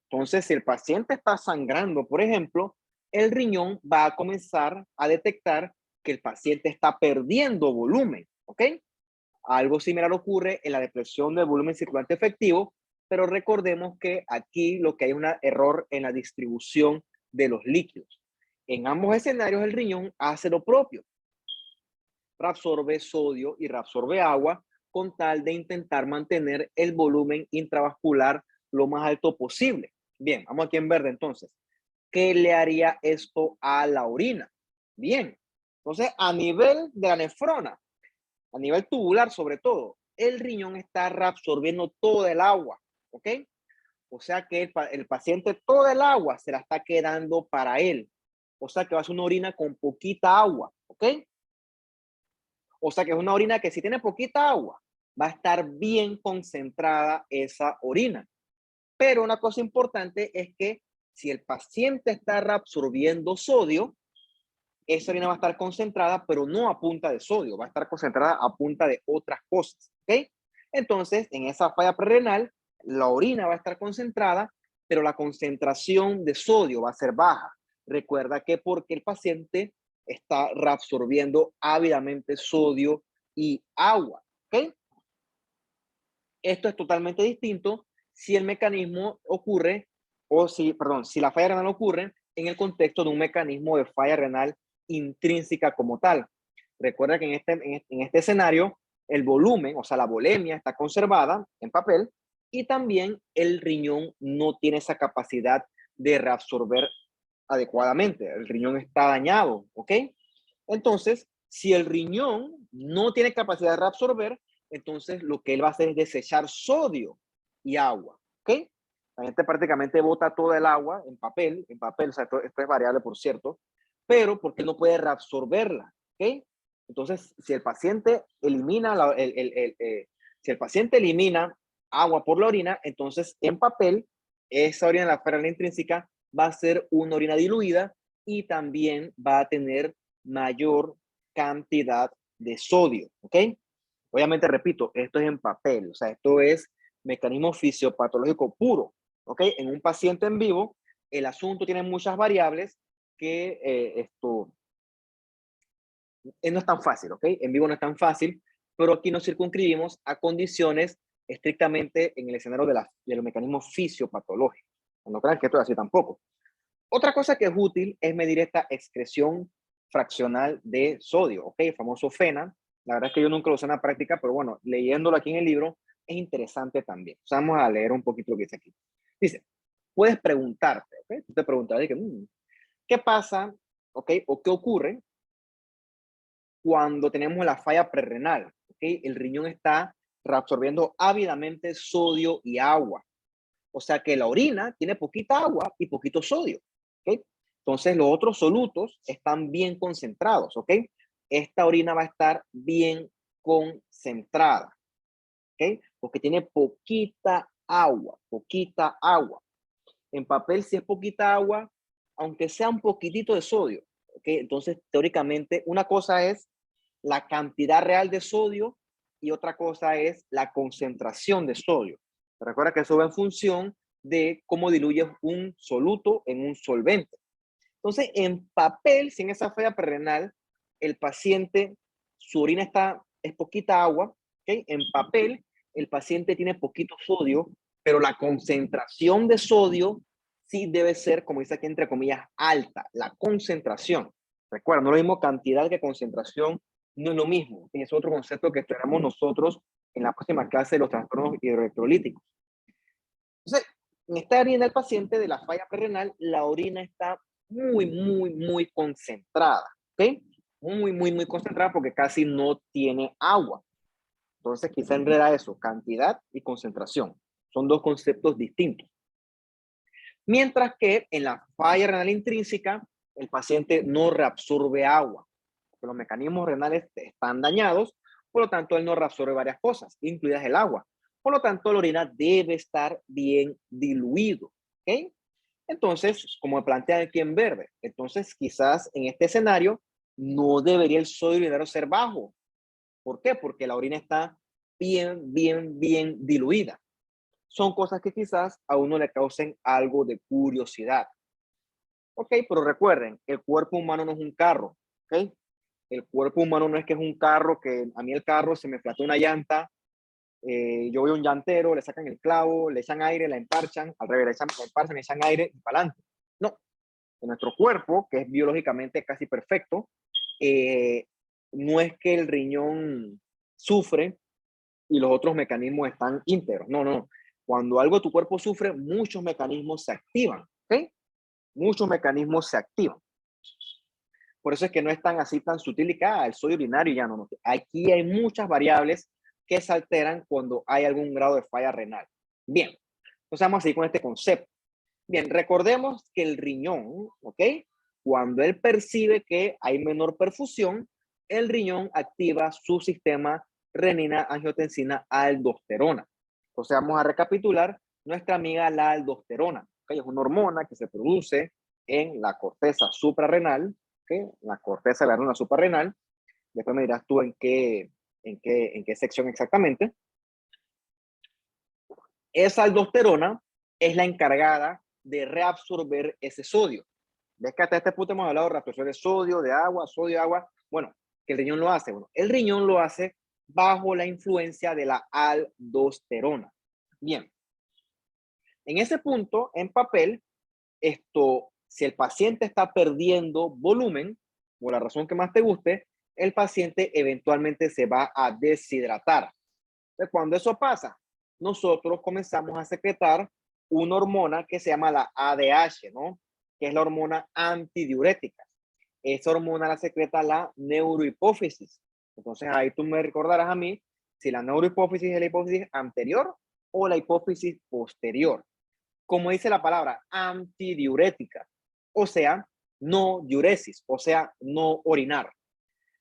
Entonces, si el paciente está sangrando, por ejemplo, el riñón va a comenzar a detectar que el paciente está perdiendo volumen, ¿ok? Algo similar ocurre en la depresión del volumen circulante efectivo, pero recordemos que aquí lo que hay es un error en la distribución de los líquidos. En ambos escenarios el riñón hace lo propio, reabsorbe sodio y reabsorbe agua con tal de intentar mantener el volumen intravascular lo más alto posible. Bien, vamos aquí en verde entonces. ¿Qué le haría esto a la orina? Bien, entonces a nivel de la nefrona, a nivel tubular sobre todo, el riñón está reabsorbiendo todo el agua, ¿ok? O sea que el paciente toda el agua se la está quedando para él. O sea que va a ser una orina con poquita agua, ¿ok? O sea que es una orina que si tiene poquita agua, va a estar bien concentrada esa orina. Pero una cosa importante es que si el paciente está reabsorbiendo sodio, esa orina va a estar concentrada, pero no a punta de sodio, va a estar concentrada a punta de otras cosas, ¿ok? Entonces, en esa falla prerrenal, la orina va a estar concentrada, pero la concentración de sodio va a ser baja. Recuerda que porque el paciente está reabsorbiendo ávidamente sodio y agua, ¿ok? Esto es totalmente distinto si el mecanismo ocurre, o si, perdón, si la falla renal ocurre en el contexto de un mecanismo de falla renal intrínseca como tal. Recuerda que en este escenario el volumen, o sea, la volemia está conservada en papel y también el riñón no tiene esa capacidad de reabsorber adecuadamente. El riñón está dañado, ¿ok? Entonces, si el riñón no tiene capacidad de reabsorber, entonces lo que él va a hacer es desechar sodio y agua, ¿ok? La gente prácticamente bota toda el agua en papel, o sea, esto es variable, por cierto, pero porque no puede reabsorberla, ¿ok? Entonces, si el paciente elimina, si el paciente elimina agua por la orina, entonces en papel, esa orina, la férrea intrínseca, va a ser una orina diluida y también va a tener mayor cantidad de sodio, ¿ok? Obviamente, repito, esto es en papel, o sea, esto es mecanismo fisiopatológico puro, ¿ok? En un paciente en vivo, el asunto tiene muchas variables que no es tan fácil, ¿ok? En vivo no es tan fácil, pero aquí nos circunscribimos a condiciones estrictamente en el escenario de los mecanismos fisiopatológicos. No crean que esto es así tampoco. Otra cosa que es útil es medir esta excreción fraccional de sodio, ¿ok? El famoso FENA. La verdad es que yo nunca lo usé en la práctica, pero bueno, leyéndolo aquí en el libro es interesante también. O sea, vamos a leer un poquito lo que dice aquí. Dice, puedes preguntarte, ¿ok? Tú te preguntarás, ¿qué pasa, ¿ok? O qué ocurre cuando tenemos la falla prerrenal, ¿ok? El riñón está reabsorbiendo ávidamente sodio y agua. O sea que la orina tiene poquita agua y poquito sodio, ¿ok? Entonces los otros solutos están bien concentrados, ¿ok? Esta orina va a estar bien concentrada, ¿ok? Porque tiene poquita agua, poquita agua. En papel, si es poquita agua, aunque sea un poquitito de sodio, ¿ok? Entonces, teóricamente, una cosa es la cantidad real de sodio y otra cosa es la concentración de sodio. Recuerda que eso va en función de cómo diluyes un soluto en un solvente. Entonces, en papel, sin esa falla prerrenal, el paciente, su orina es poquita agua, ¿ok? En papel, el paciente tiene poquito sodio, pero la concentración de sodio sí debe ser, como dice aquí entre comillas, alta, la concentración. Recuerda, no es lo mismo cantidad que concentración, no es lo mismo. Es otro concepto que estudiaremos nosotros en la próxima clase de los trastornos hidroelectrolíticos. Entonces, en esta orina del paciente de la falla prerrenal, la orina está muy concentrada, ¿ok? Muy concentrada porque casi no tiene agua. Entonces, quizá enreda eso, cantidad y concentración. Son dos conceptos distintos. Mientras que en la falla renal intrínseca, el paciente no reabsorbe agua. Porque los mecanismos renales están dañados, por lo tanto, él no reabsorbe varias cosas, incluidas el agua. Por lo tanto, la orina debe estar bien diluido, ¿ok? Entonces, como plantea aquí en verde, entonces quizás en este escenario no debería el sodio urinario ser bajo. ¿Por qué? Porque la orina está bien diluida. Son cosas que quizás a uno le causen algo de curiosidad. Ok, pero recuerden, el cuerpo humano no es un carro, ¿ok? El cuerpo humano no es que es un carro que a mí el carro se me flató una llanta, yo voy a un llantero, le sacan el clavo, le echan aire, la emparchan, al revés, la emparchan, le echan aire y para adelante. No, en nuestro cuerpo, que es biológicamente casi perfecto, no es que el riñón sufre y los otros mecanismos están íntegros. No. Cuando algo de tu cuerpo sufre, muchos mecanismos se activan, ¿ok? Muchos mecanismos se activan. Por eso es que no es tan así, tan sutil y que el sodio urinario ya no. Aquí hay muchas variables que se alteran cuando hay algún grado de falla renal. Bien, entonces vamos a seguir con este concepto. Bien, recordemos que el riñón, ¿ok? Cuando él percibe que hay menor perfusión, el riñón activa su sistema renina, angiotensina, aldosterona. Entonces vamos a recapitular nuestra amiga la aldosterona, ¿ok? Es una hormona que se produce en la corteza suprarrenal, ¿ok? La corteza de la hormona suprarrenal. Después me dirás tú en qué sección exactamente. Esa aldosterona es la encargada de reabsorber ese sodio. ¿Ves que hasta este punto hemos hablado de reabsorción de sodio, de agua, sodio, agua? Bueno, que el riñón lo hace. Bueno, el riñón lo hace bajo la influencia de la aldosterona. Bien, en ese punto, en papel, si el paciente está perdiendo volumen, por la razón que más te guste, el paciente eventualmente se va a deshidratar. Entonces, cuando eso pasa, nosotros comenzamos a secretar una hormona que se llama la ADH, ¿no? Que es la hormona antidiurética. Esa hormona la secreta la neurohipófisis. Entonces, ahí tú me recordarás a mí si la neurohipófisis es la hipófisis anterior o la hipófisis posterior. Como dice la palabra, antidiurética, o sea, no diuresis, o sea, no orinar.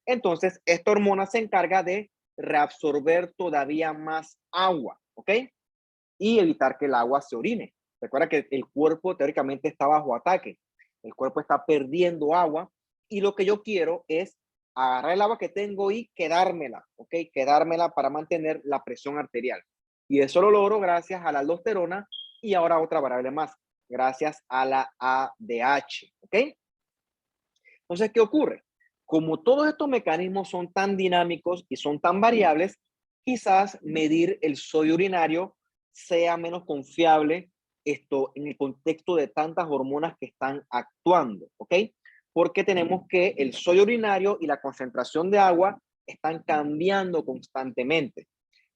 Entonces, esta hormona se encarga de reabsorber todavía más agua, ¿ok? Y evitar que el agua se orine. Recuerda que el cuerpo teóricamente está bajo ataque. El cuerpo está perdiendo agua y lo que yo quiero es agarrar el agua que tengo y quedármela, ¿ok? Quedármela para mantener la presión arterial. Y eso lo logro gracias a la aldosterona y ahora otra variable más, gracias a la ADH, ¿ok? Entonces, ¿qué ocurre? Como todos estos mecanismos son tan dinámicos y son tan variables, quizás medir el sodio urinario sea menos confiable en el contexto de tantas hormonas que están actuando, ¿ok? Porque tenemos que el sodio urinario y la concentración de agua están cambiando constantemente.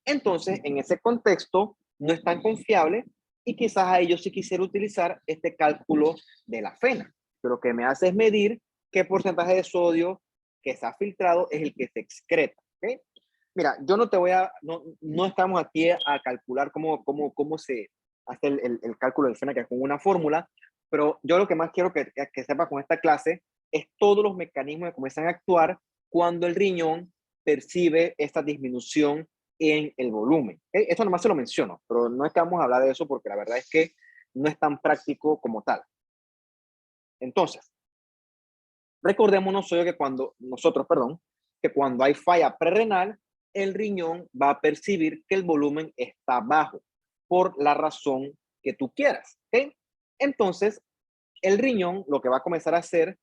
Entonces, en ese contexto, no es tan confiable y quizás a ellos sí quisiera utilizar este cálculo de la FENA. Pero lo que me hace es medir qué porcentaje de sodio que se ha filtrado es el que se excreta. ¿Okay? Mira, yo no te voy a, no estamos aquí a calcular cómo se hace el cálculo del FENA, que es con una fórmula, pero yo lo que más quiero que sepa con esta clase es todos los mecanismos que comienzan a actuar cuando el riñón percibe esta disminución en el volumen. ¿Okay? Esto nomás se lo menciono, pero no es que vamos a hablar de eso porque la verdad es que no es tan práctico como tal. Entonces, recordémonos que que cuando hay falla prerrenal, el riñón va a percibir que el volumen está bajo por la razón que tú quieras, ¿ok? Entonces, el riñón lo que va a comenzar a hacer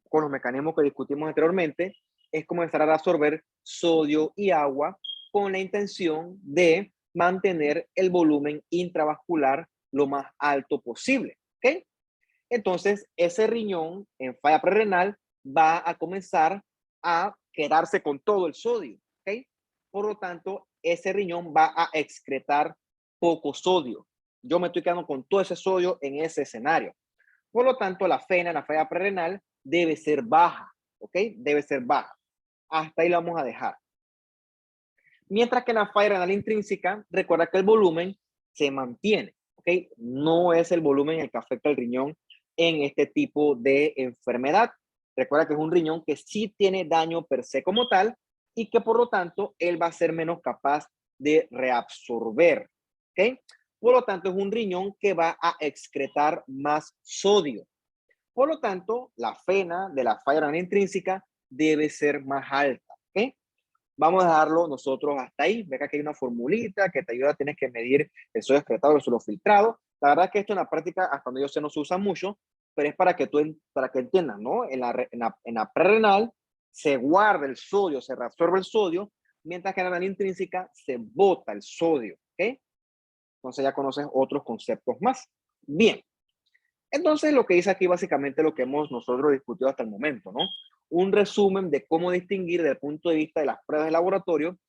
con los mecanismos que discutimos anteriormente es comenzar a absorber sodio y agua con la intención de mantener el volumen intravascular lo más alto posible, ¿ok? Entonces, ese riñón en falla prerrenal va a comenzar a quedarse con todo el sodio, ¿ok? Por lo tanto, ese riñón va a excretar poco sodio. Yo me estoy quedando con todo ese sodio en ese escenario. Por lo tanto, la FENA en la falla prerrenal debe ser baja, ¿ok? Debe ser baja. Hasta ahí la vamos a dejar. Mientras que en la falla renal intrínseca, recuerda que el volumen se mantiene, ¿ok? No es el volumen el que afecta al riñón en este tipo de enfermedad. Recuerda que es un riñón que sí tiene daño per se como tal y que por lo tanto él va a ser menos capaz de reabsorber, ¿ok? Por lo tanto, es un riñón que va a excretar más sodio. Por lo tanto, la FENA de la falla renal intrínseca debe ser más alta, ¿ok? Vamos a dejarlo nosotros hasta ahí. Ve que aquí hay una formulita que te ayuda, tienes que medir el sodio excretado, el sodio filtrado. La verdad es que esto en la práctica, hasta donde yo sé, no se usa mucho, pero es para que para que entiendas, ¿no? En la prerrenal se guarda el sodio, se reabsorbe el sodio, mientras que en la renal intrínseca se bota el sodio, ¿ok? Entonces ya conoces otros conceptos más. Bien. Entonces, lo que dice aquí básicamente lo que hemos nosotros discutido hasta el momento, ¿no? Un resumen de cómo distinguir desde el punto de vista de las pruebas de laboratorio,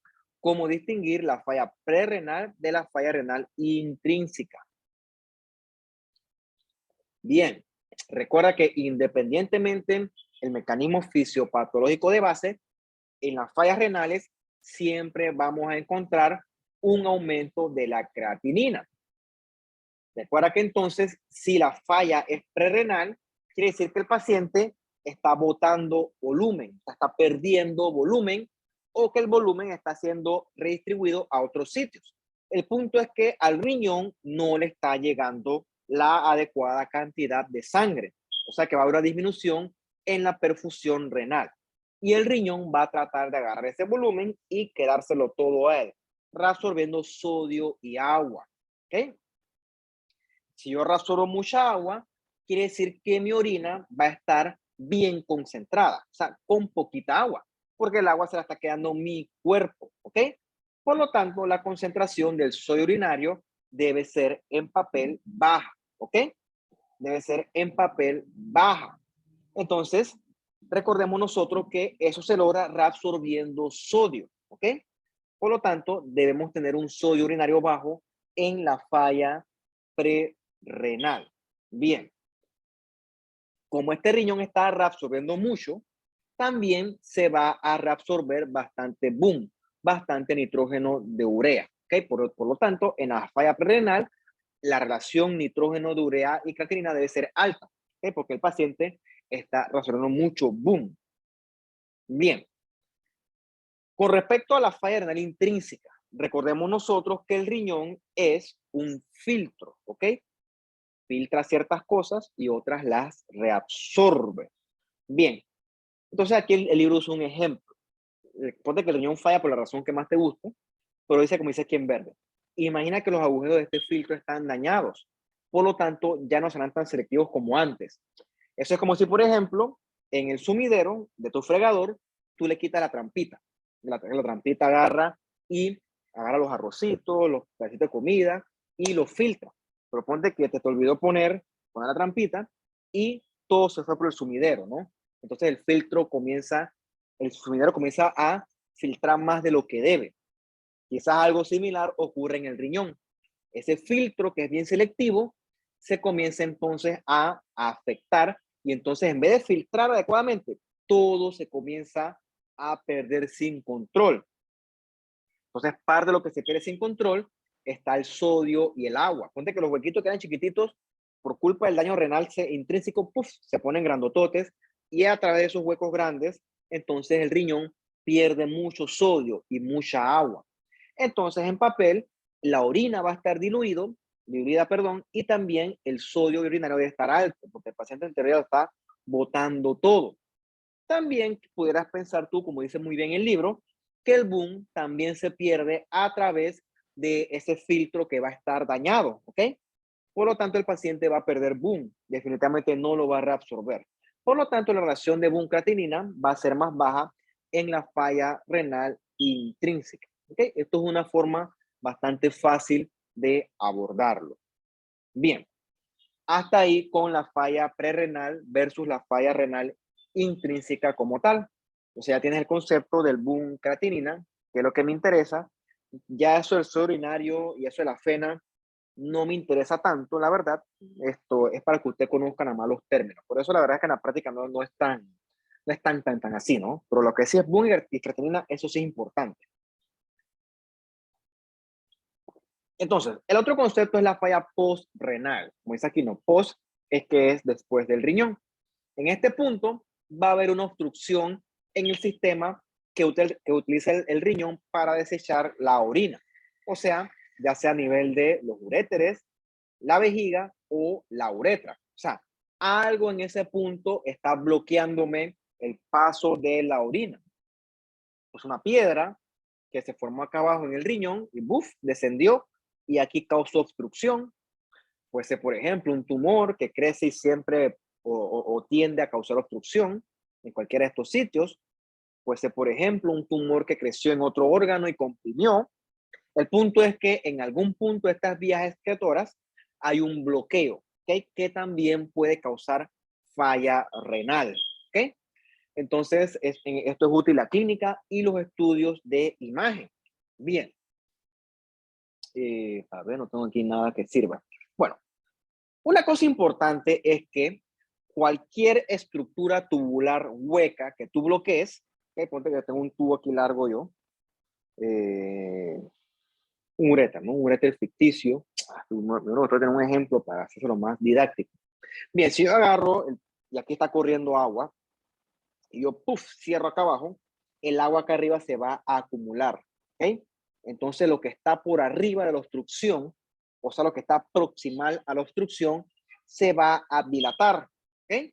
cómo distinguir la falla prerrenal de la falla renal intrínseca. Bien, recuerda que independientemente el mecanismo fisiopatológico de base, en las fallas renales siempre vamos a encontrar un aumento de la creatinina. Recuerda que entonces, si la falla es prerrenal, quiere decir que el paciente está botando volumen, está perdiendo volumen o que el volumen está siendo redistribuido a otros sitios. El punto es que al riñón no le está llegando la adecuada cantidad de sangre. O sea que va a haber una disminución en la perfusión renal. Y el riñón va a tratar de agarrar ese volumen y quedárselo todo a él, reabsorbiendo sodio y agua. ¿Ok? Si yo rasuro mucha agua, quiere decir que mi orina va a estar bien concentrada, o sea, con poquita agua, porque el agua se la está quedando mi cuerpo, ¿ok? Por lo tanto, la concentración del sodio urinario debe ser en papel baja, ¿ok? Debe ser en papel baja. Entonces, recordemos nosotros que eso se logra reabsorbiendo sodio, ¿ok? Por lo tanto, debemos tener un sodio urinario bajo en la falla prerrenal. Bien, como este riñón está reabsorbiendo mucho, también se va a reabsorber bastante boom, bastante nitrógeno de urea. ¿Okay? Por lo tanto, en la falla prerrenal, la relación nitrógeno de urea y creatinina debe ser alta, ¿okay? Porque el paciente está reabsorbiendo mucho boom. Bien, con respecto a la falla renal intrínseca, recordemos nosotros que el riñón es un filtro, ¿ok? Filtra ciertas cosas y otras las reabsorbe. Bien, entonces aquí el libro usa un ejemplo. Ponte que el riñón falla por la razón que más te guste, pero dice como dice aquí en verde. Imagina que los agujeros de este filtro están dañados, por lo tanto ya no serán tan selectivos como antes. Eso es como si, por ejemplo, en el sumidero de tu fregador, tú le quitas la trampita. La trampita agarra y agarra los arrocitos, los pedacitos de comida y los filtra. Pero ponte que te olvidó poner la trampita y todo se fue por el sumidero, ¿no? Entonces el sumidero comienza a filtrar más de lo que debe. Quizás algo similar ocurre en el riñón. Ese filtro que es bien selectivo se comienza entonces a afectar y entonces en vez de filtrar adecuadamente, todo se comienza a perder sin control. Entonces, parte de lo que se pierde sin control está el sodio y el agua. Ponte que los huequitos quedan chiquititos por culpa del daño renal intrínseco, puff, se ponen grandototes y a través de esos huecos grandes, entonces el riñón pierde mucho sodio y mucha agua. Entonces, en papel, la orina va a estar diluida, perdón, y también el sodio urinario debe estar alto, porque el paciente en teoría está botando todo. También pudieras pensar tú, como dice muy bien el libro, que el boom también se pierde a través de ese filtro que va a estar dañado, ¿ok? Por lo tanto, el paciente va a perder boom, definitivamente no lo va a reabsorber. Por lo tanto, la relación de boom-creatinina va a ser más baja en la falla renal intrínseca. ¿Okay? Esto es una forma bastante fácil de abordarlo. Bien, hasta ahí con la falla prerrenal versus la falla renal intrínseca como tal. O sea, ya tienes el concepto del boom creatinina, que es lo que me interesa. Ya eso del suero urinario y eso de la fena no me interesa tanto, la verdad. Esto es para que usted conozca nada más los términos. Por eso la verdad es que en la práctica no es tan así, ¿no? Pero lo que sí es boom y creatinina, eso sí es importante. Entonces, el otro concepto es la falla postrenal. Como dice aquí, no, post es que es después del riñón. En este punto va a haber una obstrucción en el sistema que utiliza el riñón para desechar la orina. O sea, ya sea a nivel de los uréteres, la vejiga o la uretra. O sea, algo en ese punto está bloqueándome el paso de la orina. Pues una piedra que se formó acá abajo en el riñón y ¡buf! Descendió y aquí causó obstrucción. Puede ser, por ejemplo, un tumor que crece y siempre o tiende a causar obstrucción en cualquiera de estos sitios. Puede ser, por ejemplo, un tumor que creció en otro órgano y comprimió. El punto es que en algún punto de estas vías excretoras hay un bloqueo, ¿okay? Que también puede causar falla renal. ¿Okay? Entonces, esto es útil la clínica y los estudios de imagen. Bien, a ver, no tengo aquí nada que sirva. Bueno, una cosa importante es que cualquier estructura tubular hueca que tú bloquees, ¿okay? Ponte que tengo un tubo aquí largo yo, eh, un uréter, ¿no? Un uréter ficticio. Nosotros tenemos un ejemplo para hacerlo más didáctico. Bien, si yo agarro, y aquí está corriendo agua, y yo, puff, cierro acá abajo, el agua acá arriba se va a acumular, ¿ok? Entonces lo que está por arriba de la obstrucción, o sea, lo que está proximal a la obstrucción, se va a dilatar, ¿ok?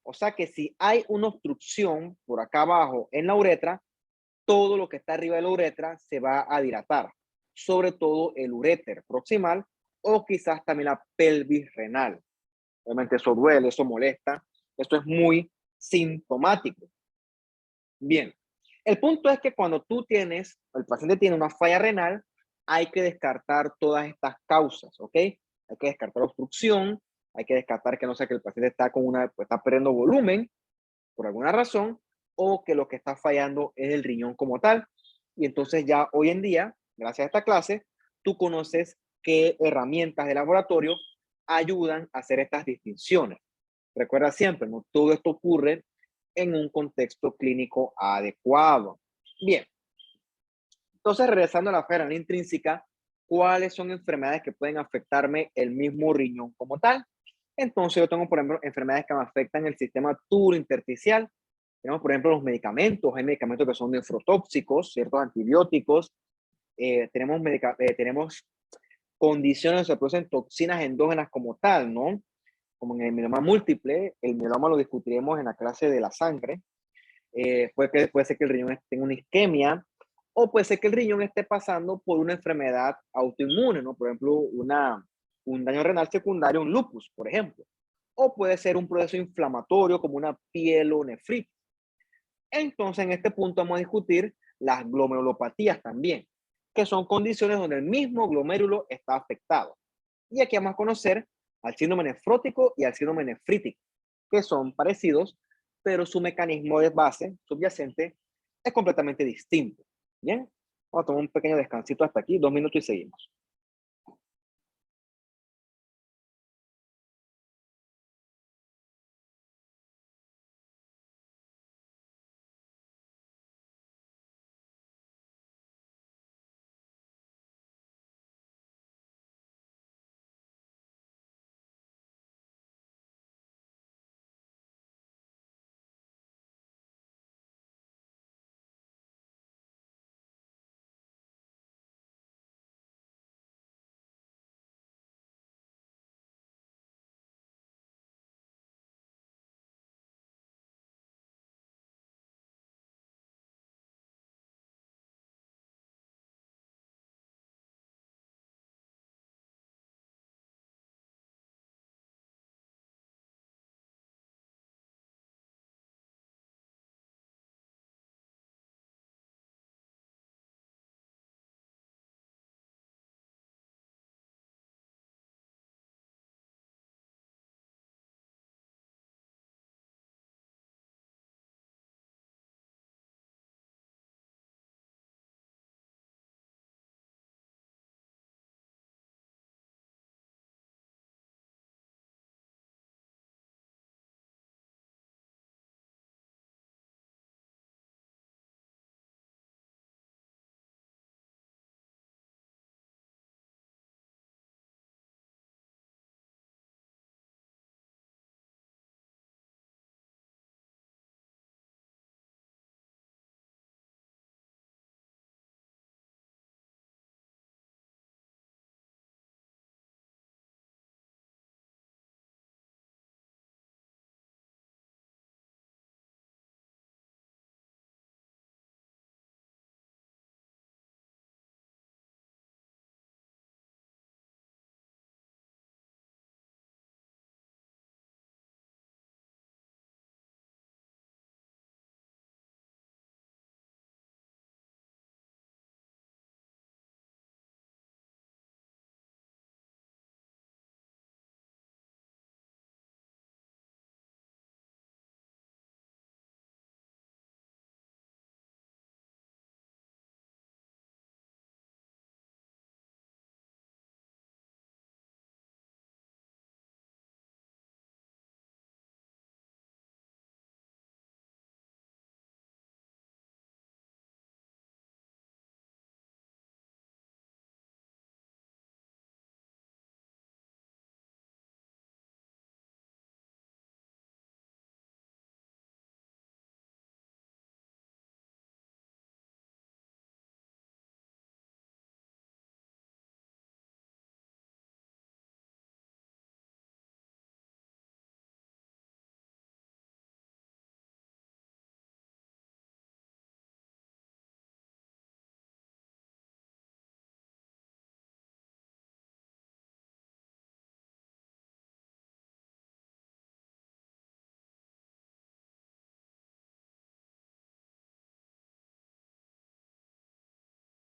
O sea que si hay una obstrucción por acá abajo en la uretra, todo lo que está arriba de la uretra se va a dilatar, sobre todo el uréter proximal o quizás también la pelvis renal. Obviamente eso duele, eso molesta, esto es muy sintomático. Bien, el punto es que cuando el paciente tiene una falla renal, hay que descartar todas estas causas, ¿ok? Hay que descartar obstrucción, hay que descartar que no sea que el paciente pues está perdiendo volumen por alguna razón, o que lo que está fallando es el riñón como tal. Y entonces ya hoy en día, gracias a esta clase, tú conoces qué herramientas de laboratorio ayudan a hacer estas distinciones. Recuerda siempre, ¿no? Todo esto ocurre en un contexto clínico adecuado. Bien, entonces regresando a la falla renal intrínseca, ¿cuáles son enfermedades que pueden afectarme el mismo riñón como tal? Entonces yo tengo, por ejemplo, enfermedades que me afectan el sistema tubulointersticial. Tenemos, por ejemplo, los medicamentos. Hay medicamentos que son nefrotóxicos, ciertos antibióticos. Tenemos condiciones que se producen toxinas endógenas como tal, ¿no? Como en el mieloma múltiple. El mieloma lo discutiremos en la clase de la sangre. Puede ser que el riñón tenga una isquemia o puede ser que el riñón esté pasando por una enfermedad autoinmune, ¿no? Por ejemplo, un daño renal secundario, un lupus, por ejemplo. O puede ser un proceso inflamatorio como una pielonefritis. Entonces, en este punto vamos a discutir las glomerulopatías también, que son condiciones donde el mismo glomérulo está afectado. Y aquí vamos a conocer al síndrome nefrótico y al síndrome nefrítico, que son parecidos, pero su mecanismo de base subyacente es completamente distinto. Bien, vamos a tomar un pequeño descansito hasta aquí, 2 minutos y seguimos.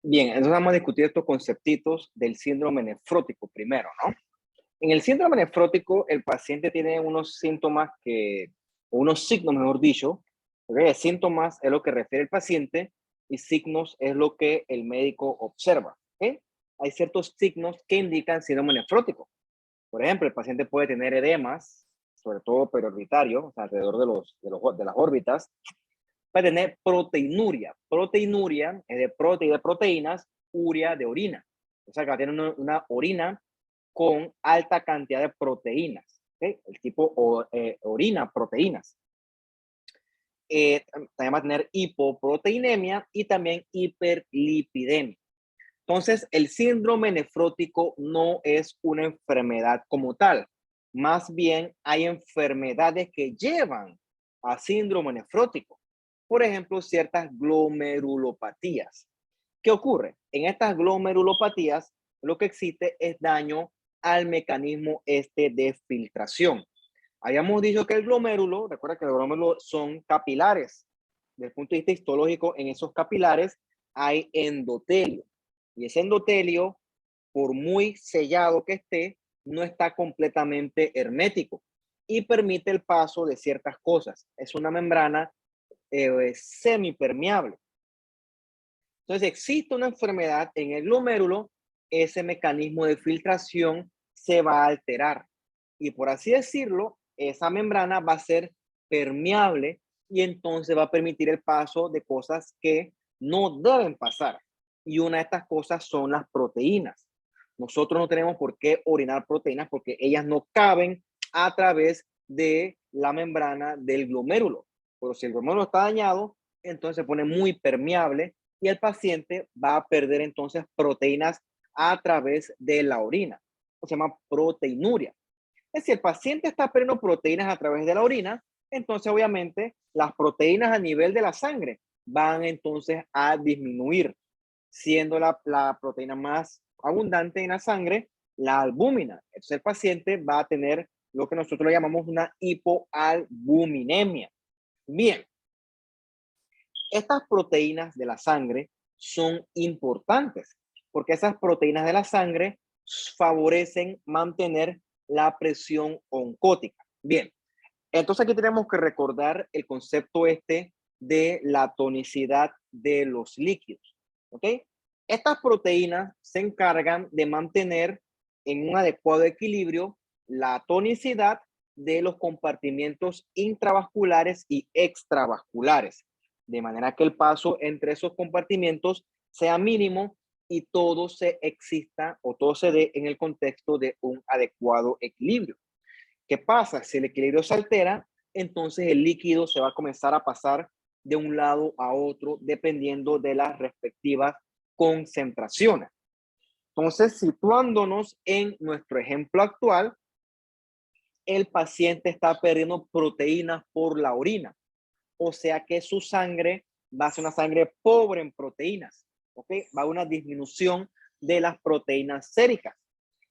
Bien, entonces vamos a discutir estos conceptitos del síndrome nefrótico primero, ¿no? En el síndrome nefrótico, el paciente tiene unos síntomas o unos signos, mejor dicho, ¿okay? Síntomas es lo que refiere el paciente y signos es lo que el médico observa, ¿okay? Hay ciertos signos que indican síndrome nefrótico. Por ejemplo, el paciente puede tener edemas, sobre todo periorbitarios, o sea, alrededor de las órbitas. Puede tener proteinuria. Proteinuria es de proteínas, uria de orina. O sea, que va a tener una orina con alta cantidad de proteínas. ¿Okay? El tipo orina proteínas. También va a tener hipoproteinemia y también hiperlipidemia. Entonces, el síndrome nefrótico no es una enfermedad como tal. Más bien, hay enfermedades que llevan a síndrome nefrótico. Por ejemplo, ciertas glomerulopatías. ¿Qué ocurre? En estas glomerulopatías, lo que existe es daño al mecanismo de filtración. Habíamos dicho que el glomérulo, recuerda que los glomérulos son capilares. Desde el punto de vista histológico, en esos capilares hay endotelio. Y ese endotelio, por muy sellado que esté, no está completamente hermético y permite el paso de ciertas cosas. Es una membrana semipermeable. Entonces, existe una enfermedad en el glomérulo, ese mecanismo de filtración se va a alterar. Y por así decirlo, esa membrana va a ser permeable y entonces va a permitir el paso de cosas que no deben pasar. Y una de estas cosas son las proteínas. Nosotros no tenemos por qué orinar proteínas porque ellas no caben a través de la membrana del glomérulo. Pero si el glomérulo está dañado, entonces se pone muy permeable y el paciente va a perder entonces proteínas a través de la orina. Se llama proteinuria. Es decir, el paciente está perdiendo proteínas a través de la orina, entonces obviamente las proteínas a nivel de la sangre van entonces a disminuir, siendo la proteína más abundante en la sangre la albúmina. Entonces el paciente va a tener lo que nosotros llamamos una hipoalbuminemia. Bien, estas proteínas de la sangre son importantes porque esas proteínas de la sangre favorecen mantener la presión oncótica. Bien, entonces aquí tenemos que recordar el concepto de la tonicidad de los líquidos. ¿Ok? Estas proteínas se encargan de mantener en un adecuado equilibrio la tonicidad de los compartimientos intravasculares y extravasculares, de manera que el paso entre esos compartimientos sea mínimo y todo se exista o todo se dé en el contexto de un adecuado equilibrio. ¿Qué pasa? Si el equilibrio se altera, entonces el líquido se va a comenzar a pasar de un lado a otro dependiendo de las respectivas concentraciones. Entonces, situándonos en nuestro ejemplo actual, el paciente está perdiendo proteínas por la orina, o sea que su sangre va a ser una sangre pobre en proteínas, ¿ok? Va a haber una disminución de las proteínas séricas.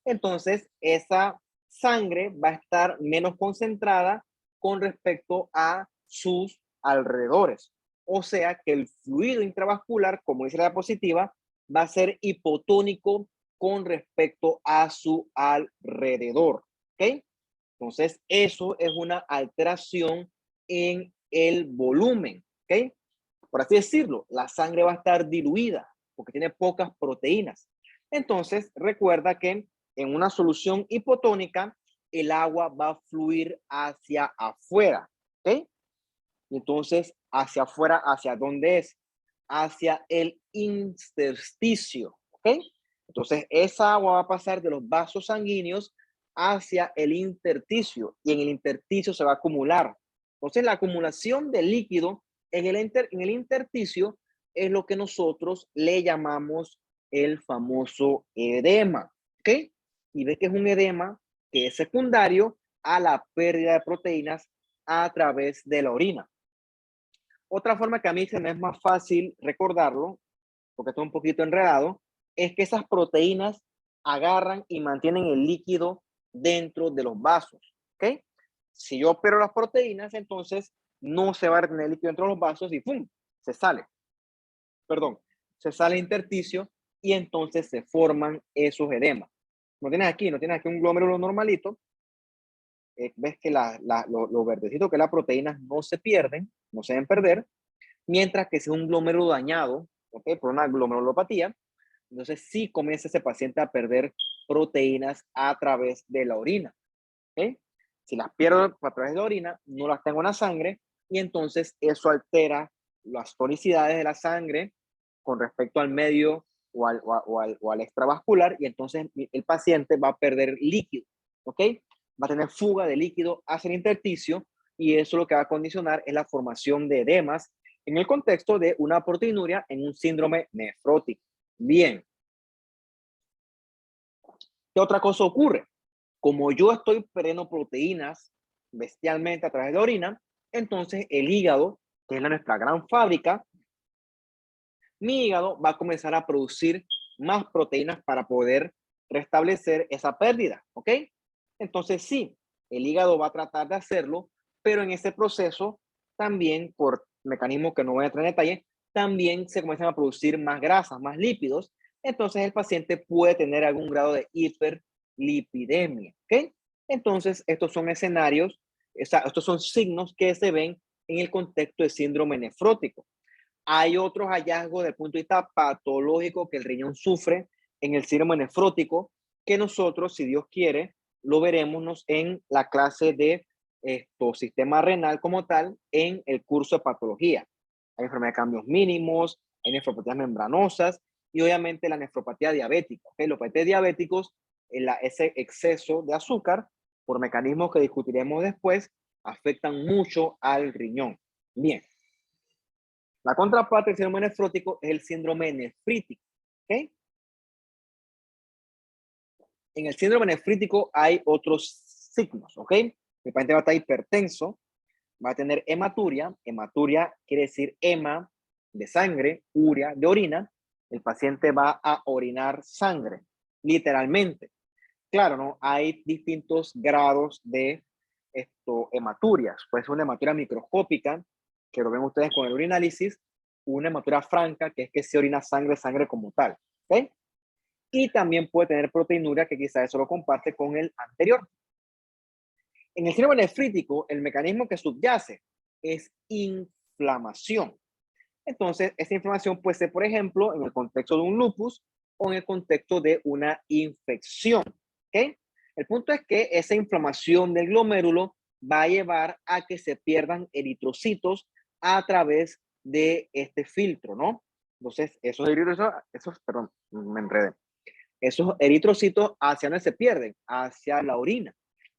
Entonces, esa sangre va a estar menos concentrada con respecto a sus alrededores. O sea que el fluido intravascular, como dice la diapositiva, va a ser hipotónico con respecto a su alrededor. ¿Ok? Entonces, eso es una alteración en el volumen. ¿Ok? Por así decirlo, la sangre va a estar diluida porque tiene pocas proteínas. Entonces, recuerda que en una solución hipotónica, el agua va a fluir hacia afuera. ¿Ok? Entonces, hacia afuera, ¿hacia dónde es? Hacia el intersticio. ¿Ok? Entonces, esa agua va a pasar de los vasos sanguíneos hacia el intersticio y en el intersticio se va a acumular. Entonces, la acumulación de líquido en el intersticio es lo que nosotros le llamamos el famoso edema. ¿Ok? Y ve que es un edema que es secundario a la pérdida de proteínas a través de la orina. Otra forma que a mí se me es más fácil recordarlo, porque está un poquito enredado, es que esas proteínas agarran y mantienen el líquido dentro de los vasos. ¿Ok? Si yo opero las proteínas, entonces no se va a retener el líquido dentro de los vasos y ¡pum! Se sale. Perdón. se sale el intersticio y entonces se forman esos edemas. No tienes aquí un glomérulo normalito. Ves que lo verdecito que las proteínas no se pierden, no se deben perder, mientras que si es un glomérulo dañado, ¿okay? Por una glomerulopatía, entonces sí comienza ese paciente a perder proteínas a través de la orina. ¿Okay? Si las pierdo a través de la orina, no las tengo en la sangre y entonces eso altera las tonicidades de la sangre con respecto al medio o al extravascular y entonces el paciente va a perder líquido, ¿ok? Va a tener fuga de líquido hacia el intersticio y eso lo que va a condicionar es la formación de edemas en el contexto de una proteinuria en un síndrome nefrótico. Bien. ¿Qué otra cosa ocurre? Como yo estoy perdiendo proteínas bestialmente a través de la orina, entonces el hígado, que es nuestra gran fábrica, mi hígado va a comenzar a producir más proteínas para poder restablecer esa pérdida, ¿ok? Entonces sí, el hígado va a tratar de hacerlo, pero en ese proceso también, por mecanismos que no voy a entrar en detalle, también se comienzan a producir más grasas, más lípidos, entonces el paciente puede tener algún grado de hiperlipidemia, ¿ok? Entonces estos son escenarios, estos son signos que se ven en el contexto de síndrome nefrótico. Hay otros hallazgos desde el punto de vista patológico que el riñón sufre en el síndrome nefrótico, que nosotros, si Dios quiere, lo veremos en la clase de sistema renal como tal en el curso de patología. Hay enfermedad de cambios mínimos, hay nefropatías membranosas y obviamente la nefropatía diabética. ¿Okay? Los pacientes diabéticos, ese exceso de azúcar, por mecanismos que discutiremos después, afectan mucho al riñón. Bien. La contraparte del síndrome nefrótico es el síndrome nefrítico. ¿Okay? En el síndrome nefrítico hay otros signos. ¿Ok? El paciente va a estar hipertenso, va a tener hematuria. Hematuria quiere decir hema de sangre, urea de orina. El paciente va a orinar sangre, literalmente. Claro, ¿no? Hay distintos grados de hematurias. Puede ser una hematuria microscópica, que lo ven ustedes con el urinálisis, una hematuria franca, que es que se orina sangre, sangre como tal. ¿Okay? Y también puede tener proteinuria, que quizás eso lo comparte con el anterior. En el síndrome nefrítico, el mecanismo que subyace es inflamación. Entonces, esta inflamación puede ser, por ejemplo, en el contexto de un lupus o en el contexto de una infección. ¿Okay? El punto es que esa inflamación del glomérulo va a llevar a que se pierdan eritrocitos a través de este filtro, ¿no? Entonces, perdón, me enredé. Esos eritrocitos, ¿hacia dónde se pierden? Hacia la orina.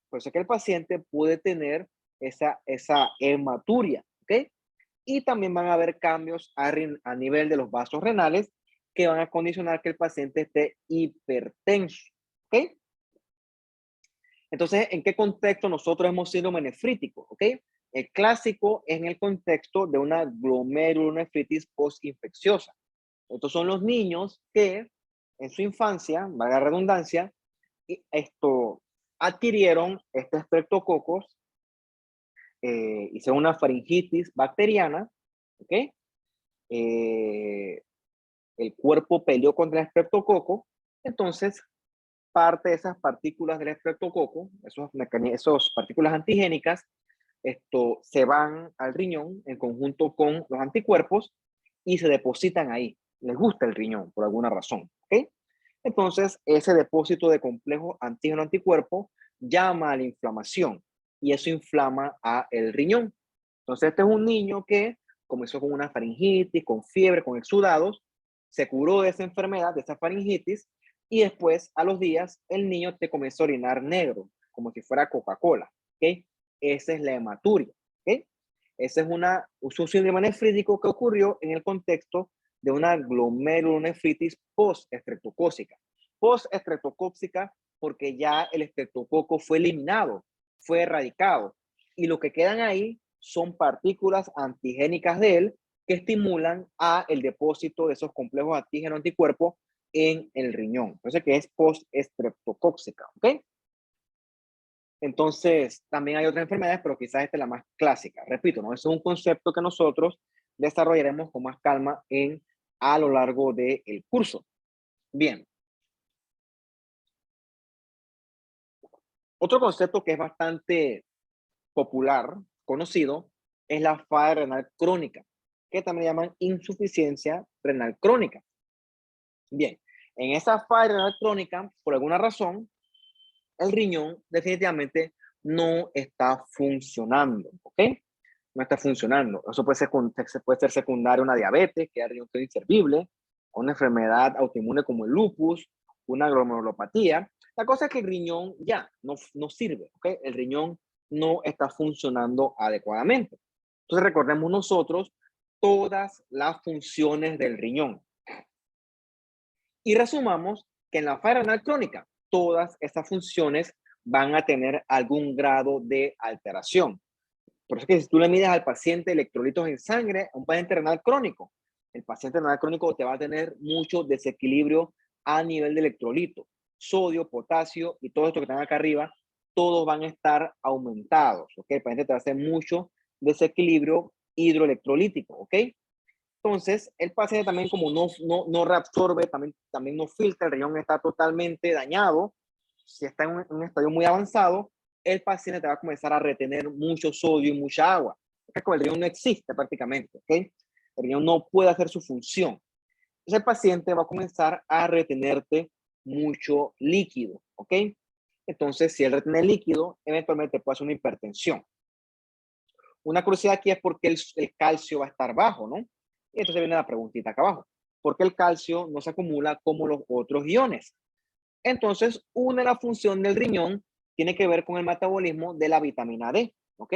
Por eso es que el paciente puede tener esa hematuria, ¿ok? Y también van a haber cambios a nivel de los vasos renales que van a condicionar que el paciente esté hipertenso, ¿ok? Entonces, ¿en qué contexto nosotros hemos síndrome nefrítico? ¿Ok? El clásico es en el contexto de una glomerulonefritis postinfecciosa. Estos son los niños que en su infancia, valga la redundancia, adquirieron este estreptococos, hicieron una faringitis bacteriana, ¿ok? El cuerpo peleó contra el estreptococo, entonces parte de esas partículas del estreptococo, esas partículas antigénicas, se van al riñón en conjunto con los anticuerpos y se depositan ahí. Les gusta el riñón por alguna razón, ¿ok? Entonces, ese depósito de complejo antígeno-anticuerpo llama a la inflamación y eso inflama a el riñón. Entonces, este es un niño que comenzó con una faringitis, con fiebre, con exudados, se curó de esa enfermedad, de esa faringitis, y después, a los días, el niño te comenzó a orinar negro, como si fuera Coca-Cola, ¿ok? Esa es la hematuria, ¿ok? Ese es un síndrome nefrítico que ocurrió en el contexto de una glomerulonefritis post-estreptocócica. Post-estreptocócica porque ya el estreptococo fue eliminado, fue erradicado, y lo que quedan ahí son partículas antigénicas de él que estimulan a el depósito de esos complejos antígeno-anticuerpos en el riñón. Entonces, que es post-estreptocócica, ¿ok? Entonces, también hay otras enfermedades, pero quizás esta es la más clásica. Repito, ¿no? Eso es un concepto que nosotros desarrollaremos con más calma en a lo largo del curso. Bien. Otro concepto que es bastante popular, conocido, es la falla renal crónica, que también llaman insuficiencia renal crónica. Bien, en esa falla renal crónica, por alguna razón, el riñón definitivamente no está funcionando, ¿ok? No está funcionando. Eso puede ser secundario a una diabetes, que es el riñón que es inservible, a una enfermedad autoinmune como el lupus, una glomerulopatía. La cosa es que el riñón ya no sirve, ¿ok? El riñón no está funcionando adecuadamente. Entonces recordemos nosotros todas las funciones del riñón. Y resumamos que en la falla renal crónica, todas estas funciones van a tener algún grado de alteración. Por eso es que si tú le mides al paciente electrolitos en sangre, a un paciente renal crónico, el paciente renal crónico te va a tener mucho desequilibrio a nivel de electrolito. Sodio, potasio y todo esto que están acá arriba, todos van a estar aumentados, ¿ok? El paciente te va a hacer mucho desequilibrio hidroelectrolítico, ¿ok? Entonces, el paciente también como no reabsorbe, también no filtra, el riñón está totalmente dañado. Si está en un estadio muy avanzado, el paciente te va a comenzar a retener mucho sodio y mucha agua. Es como el riñón no existe prácticamente, ¿ok? El riñón no puede hacer su función. Entonces, el paciente va a comenzar a retenerte mucho líquido, ¿ok? Entonces, si él retiene líquido, eventualmente puede hacer una hipertensión. Una curiosidad aquí es porque el calcio va a estar bajo, ¿no? Y entonces viene la preguntita acá abajo. ¿Por qué el calcio no se acumula como los otros iones? Entonces, una de las funciones del riñón tiene que ver con el metabolismo de la vitamina D, ¿ok?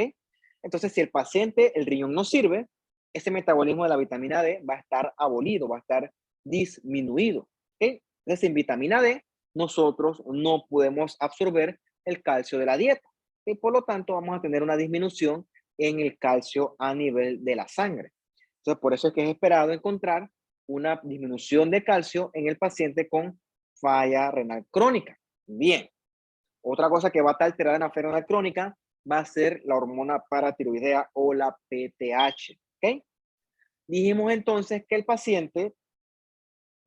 Entonces, si el paciente, el riñón no sirve, ese metabolismo de la vitamina D va a estar abolido, va a estar disminuido, ¿ok? Entonces, sin vitamina D, nosotros no podemos absorber el calcio de la dieta, y por lo tanto vamos a tener una disminución en el calcio a nivel de la sangre. Entonces, por eso es que es esperado encontrar una disminución de calcio en el paciente con falla renal crónica. Bien, otra cosa que va a estar alterada en la falla renal crónica va a ser la hormona paratiroidea o la PTH. ¿Ok? Dijimos entonces que el paciente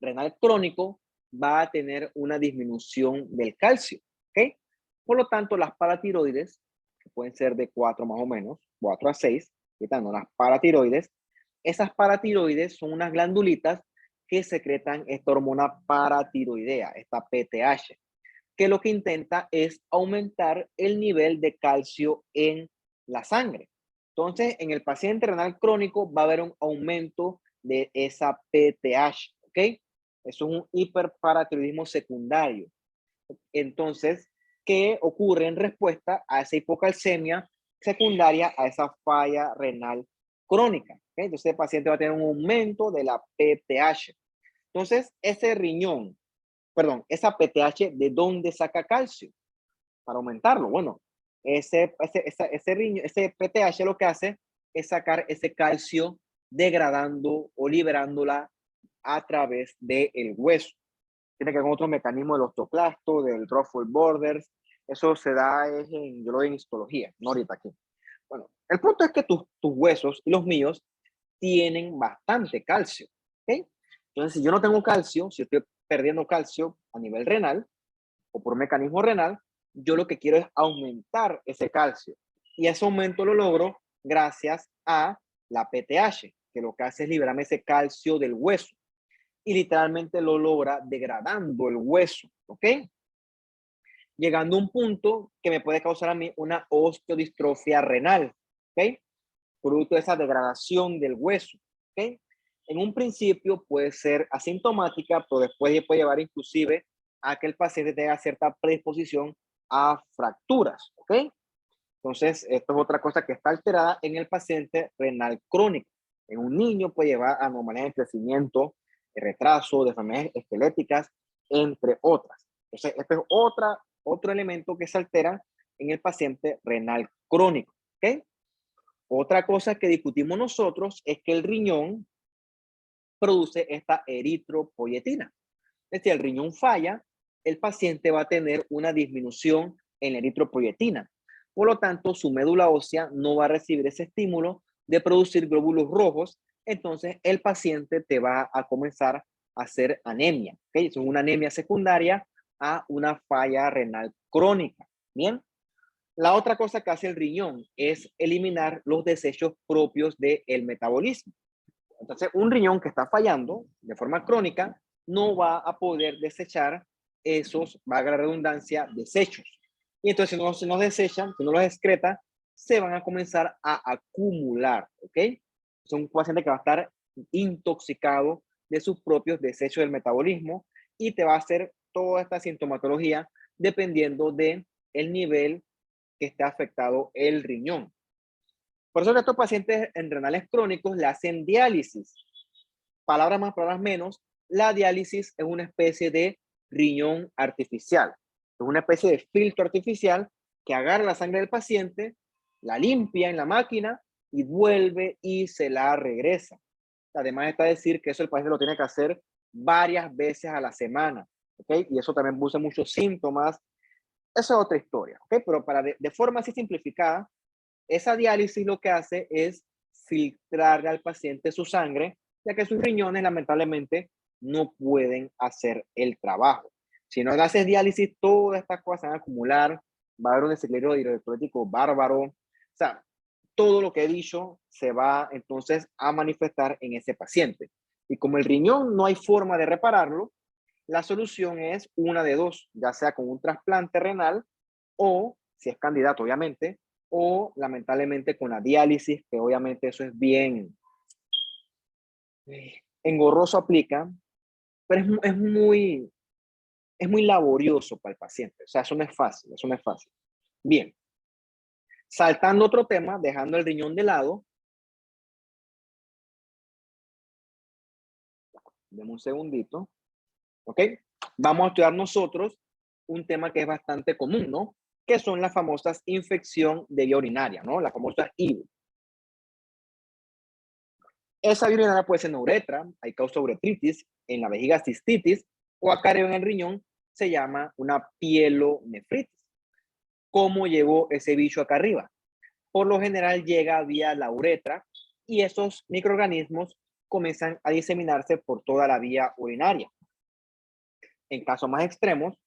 renal crónico va a tener una disminución del calcio. ¿Ok? Por lo tanto, las paratiroides, que pueden ser de 4 más o menos, 4 a 6, quitando las paratiroides, esas paratiroides son unas glandulitas que secretan esta hormona paratiroidea, esta PTH, que lo que intenta es aumentar el nivel de calcio en la sangre. Entonces, en el paciente renal crónico va a haber un aumento de esa PTH, ¿ok? Eso es un hiperparatiroidismo secundario. Entonces, ¿qué ocurre en respuesta a esa hipocalcemia secundaria a esa falla renal crónica? ¿Okay? Entonces, el paciente va a tener un aumento de la PTH. Entonces, ese riñón, perdón, esa PTH, ¿de dónde saca calcio? Para aumentarlo. Bueno, ese PTH lo que hace es sacar ese calcio degradando o liberándola a través del hueso. Tiene que ver con otro mecanismo del osteoclasto, del Ruffle Borders. Eso se da yo lo doy en histología, no ahorita aquí. Bueno, el punto es que tus huesos y los míos tienen bastante calcio. ¿Okay? Entonces, si yo no tengo calcio, si estoy perdiendo calcio a nivel renal o por mecanismo renal, yo lo que quiero es aumentar ese calcio. Y ese aumento lo logro gracias a la PTH, que lo que hace es liberarme ese calcio del hueso. Y literalmente lo logra degradando el hueso, ¿ok? Llegando a un punto que me puede causar a mí una osteodistrofia renal, ¿ok? Producto de esa degradación del hueso, ¿ok? En un principio puede ser asintomática, pero después puede llevar inclusive a que el paciente tenga cierta predisposición a fracturas, ¿ok? Entonces, esto es otra cosa que está alterada en el paciente renal crónico. En un niño puede llevar a anormalidades de crecimiento, de retraso, de enfermedades esqueléticas, entre otras. Entonces, este es otro elemento que se altera en el paciente renal crónico, ¿ok? Otra cosa que discutimos nosotros es que el riñón produce esta eritropoyetina. Es decir, el riñón falla, el paciente va a tener una disminución en la eritropoyetina. Por lo tanto, su médula ósea no va a recibir ese estímulo de producir glóbulos rojos entonces el paciente te va a comenzar a hacer anemia. ¿Okay? Es una anemia secundaria a una falla renal crónica. Bien. La otra cosa que hace el riñón es eliminar los desechos propios del metabolismo. Entonces, un riñón que está fallando de forma crónica no va a poder desechar esos, valga la redundancia, desechos. Y entonces, si no se nos desechan, si no los excreta, se van a comenzar a acumular, ¿ok? Es un paciente que va a estar intoxicado de sus propios desechos del metabolismo y te va a hacer toda esta sintomatología dependiendo de el nivel que esté afectado el riñón. Por eso que a estos pacientes en renales crónicos le hacen diálisis. Palabras más, palabras menos, la diálisis es una especie de riñón artificial. Es una especie de filtro artificial que agarra la sangre del paciente, la limpia en la máquina y vuelve y se la regresa. Además está decir que eso el paciente lo tiene que hacer varias veces a la semana, ¿ok? Y eso también produce muchos síntomas. Esa es otra historia, ¿ok? Pero para de forma así simplificada, esa diálisis lo que hace es filtrarle al paciente su sangre, ya que sus riñones lamentablemente no pueden hacer el trabajo. Si no le haces diálisis, todas estas cosas se van a acumular, va a haber un desequilibrio hidroelectrólico bárbaro. O sea, todo lo que he dicho se va entonces a manifestar en ese paciente. Y como el riñón no hay forma de repararlo, la solución es una de dos, ya sea con un trasplante renal o, si es candidato obviamente, o lamentablemente con la diálisis, que obviamente eso es bien engorroso aplica, pero es muy laborioso para el paciente. O sea, eso no es fácil, eso no es fácil. Bien, saltando otro tema, dejando el riñón de lado, deme un segundito, ¿ok? Vamos a estudiar nosotros un tema que es bastante común, ¿no? Que son las famosas infección de vía urinaria, ¿no? La famosa IVU. Esa vía urinaria puede ser en uretra, hay causa uretritis, en la vejiga cistitis, o acareo en el riñón, se llama una pielonefritis. ¿Cómo llegó ese bicho acá arriba? Por lo general llega vía la uretra y esos microorganismos comienzan a diseminarse por toda la vía urinaria. En casos más extremos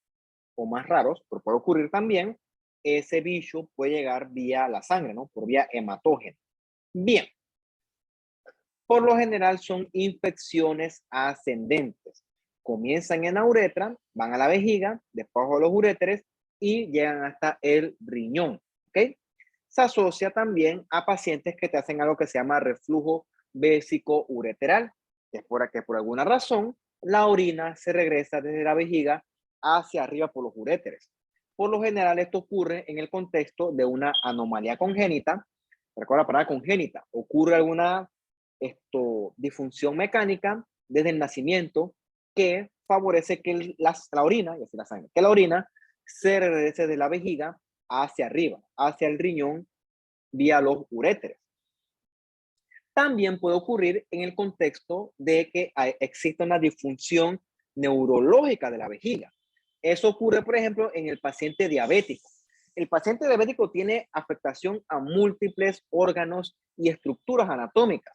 o más raros, pero puede ocurrir también, ese bicho puede llegar vía la sangre, ¿no? Por vía hematógena. Bien, por lo general son infecciones ascendentes. Comienzan en la uretra, van a la vejiga, después a los uréteres y llegan hasta el riñón. ¿Ok? Se asocia también a pacientes que te hacen algo que se llama reflujo vésico-ureteral, que es por alguna razón la orina se regresa desde la vejiga hacia arriba por los uréteres. Por lo general esto ocurre en el contexto de una anomalía congénita. Recuerda la palabra congénita. Ocurre alguna disfunción mecánica desde el nacimiento que favorece que la orina, y así la sangre, que la orina se regrese de la vejiga hacia arriba, hacia el riñón, vía los uréteres. También puede ocurrir en el contexto de que existe una disfunción neurológica de la vejiga. Eso ocurre, por ejemplo, en el paciente diabético. El paciente diabético tiene afectación a múltiples órganos y estructuras anatómicas.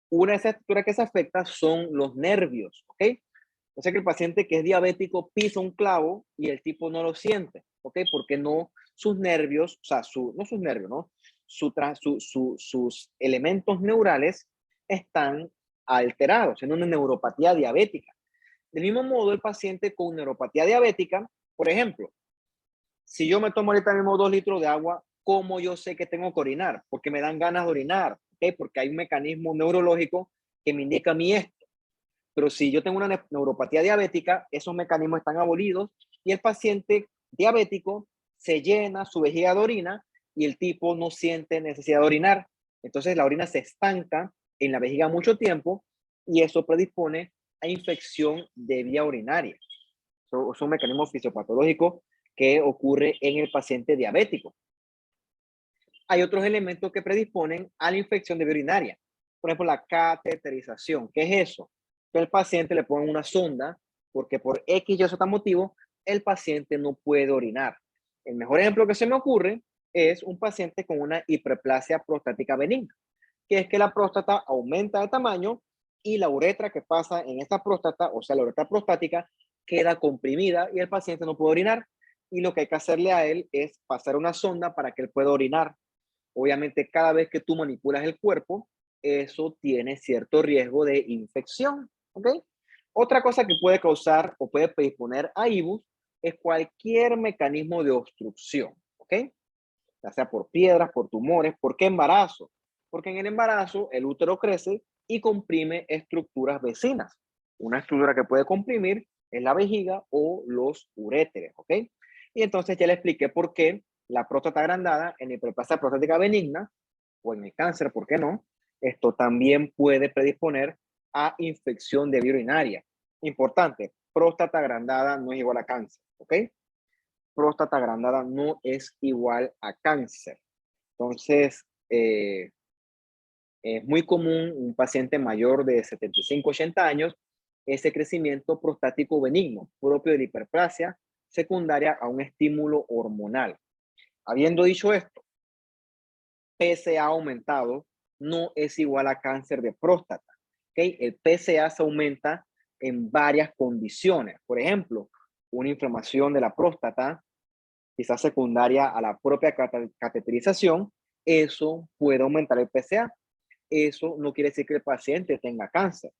Una de esas estructuras que se afecta son los nervios, ¿ok? O sea que el paciente que es diabético pisa un clavo y el tipo no lo siente, ¿ok? Porque no sus nervios, o sea, no sus nervios, ¿no? Sus elementos neurales están alterados, en una neuropatía diabética. Del mismo modo, el paciente con neuropatía diabética, por ejemplo, si yo me tomo ahorita mismo 2 litros de agua, ¿cómo yo sé que tengo que orinar? Porque me dan ganas de orinar, ¿ok? Porque hay un mecanismo neurológico que me indica a mí esto. Pero si yo tengo una neuropatía diabética, esos mecanismos están abolidos y el paciente diabético se llena su vejiga de orina y el tipo no siente necesidad de orinar. Entonces la orina se estanca en la vejiga mucho tiempo y eso predispone a infección de vía urinaria. Es un mecanismo fisiopatológico que ocurre en el paciente diabético. Hay otros elementos que predisponen a la infección de vía urinaria. Por ejemplo, la cateterización. ¿Qué es eso? Que el paciente le ponen una sonda porque por X y Z motivo el paciente no puede orinar. El mejor ejemplo que se me ocurre es un paciente con una hiperplasia prostática benigna. que es que la próstata aumenta de tamaño y la uretra que pasa en esta próstata, o sea, la uretra prostática, queda comprimida y el paciente no puede orinar. Y lo que hay que hacerle a él es pasar una sonda para que él pueda orinar. Obviamente, cada vez que tú manipulas el cuerpo, eso tiene cierto riesgo de infección, ¿ok? Otra cosa que puede causar o puede predisponer a IBUS es cualquier mecanismo de obstrucción, ¿ok? Ya sea por piedras, por tumores. ¿Por qué embarazo? Porque en el embarazo el útero crece y comprime estructuras vecinas. Una estructura que puede comprimir es la vejiga o los uréteres, ¿ok? Y entonces ya le expliqué por qué la próstata agrandada en hiperplasia prostática benigna o en el cáncer, ¿por qué no? Esto también puede predisponer a infección de vía urinaria. Importante, próstata agrandada no es igual a cáncer, ¿ok? Próstata agrandada no es igual a cáncer. Entonces, es muy común un paciente mayor de 75-80 años, ese crecimiento prostático benigno, propio de la hiperplasia secundaria a un estímulo hormonal. Habiendo dicho esto, PSA aumentado no es igual a cáncer de próstata. ¿Okay? El PSA se aumenta en varias condiciones. Por ejemplo, una inflamación de la próstata, quizás secundaria a la propia cateterización, eso puede aumentar el PSA. Eso no quiere decir que el paciente tenga cáncer.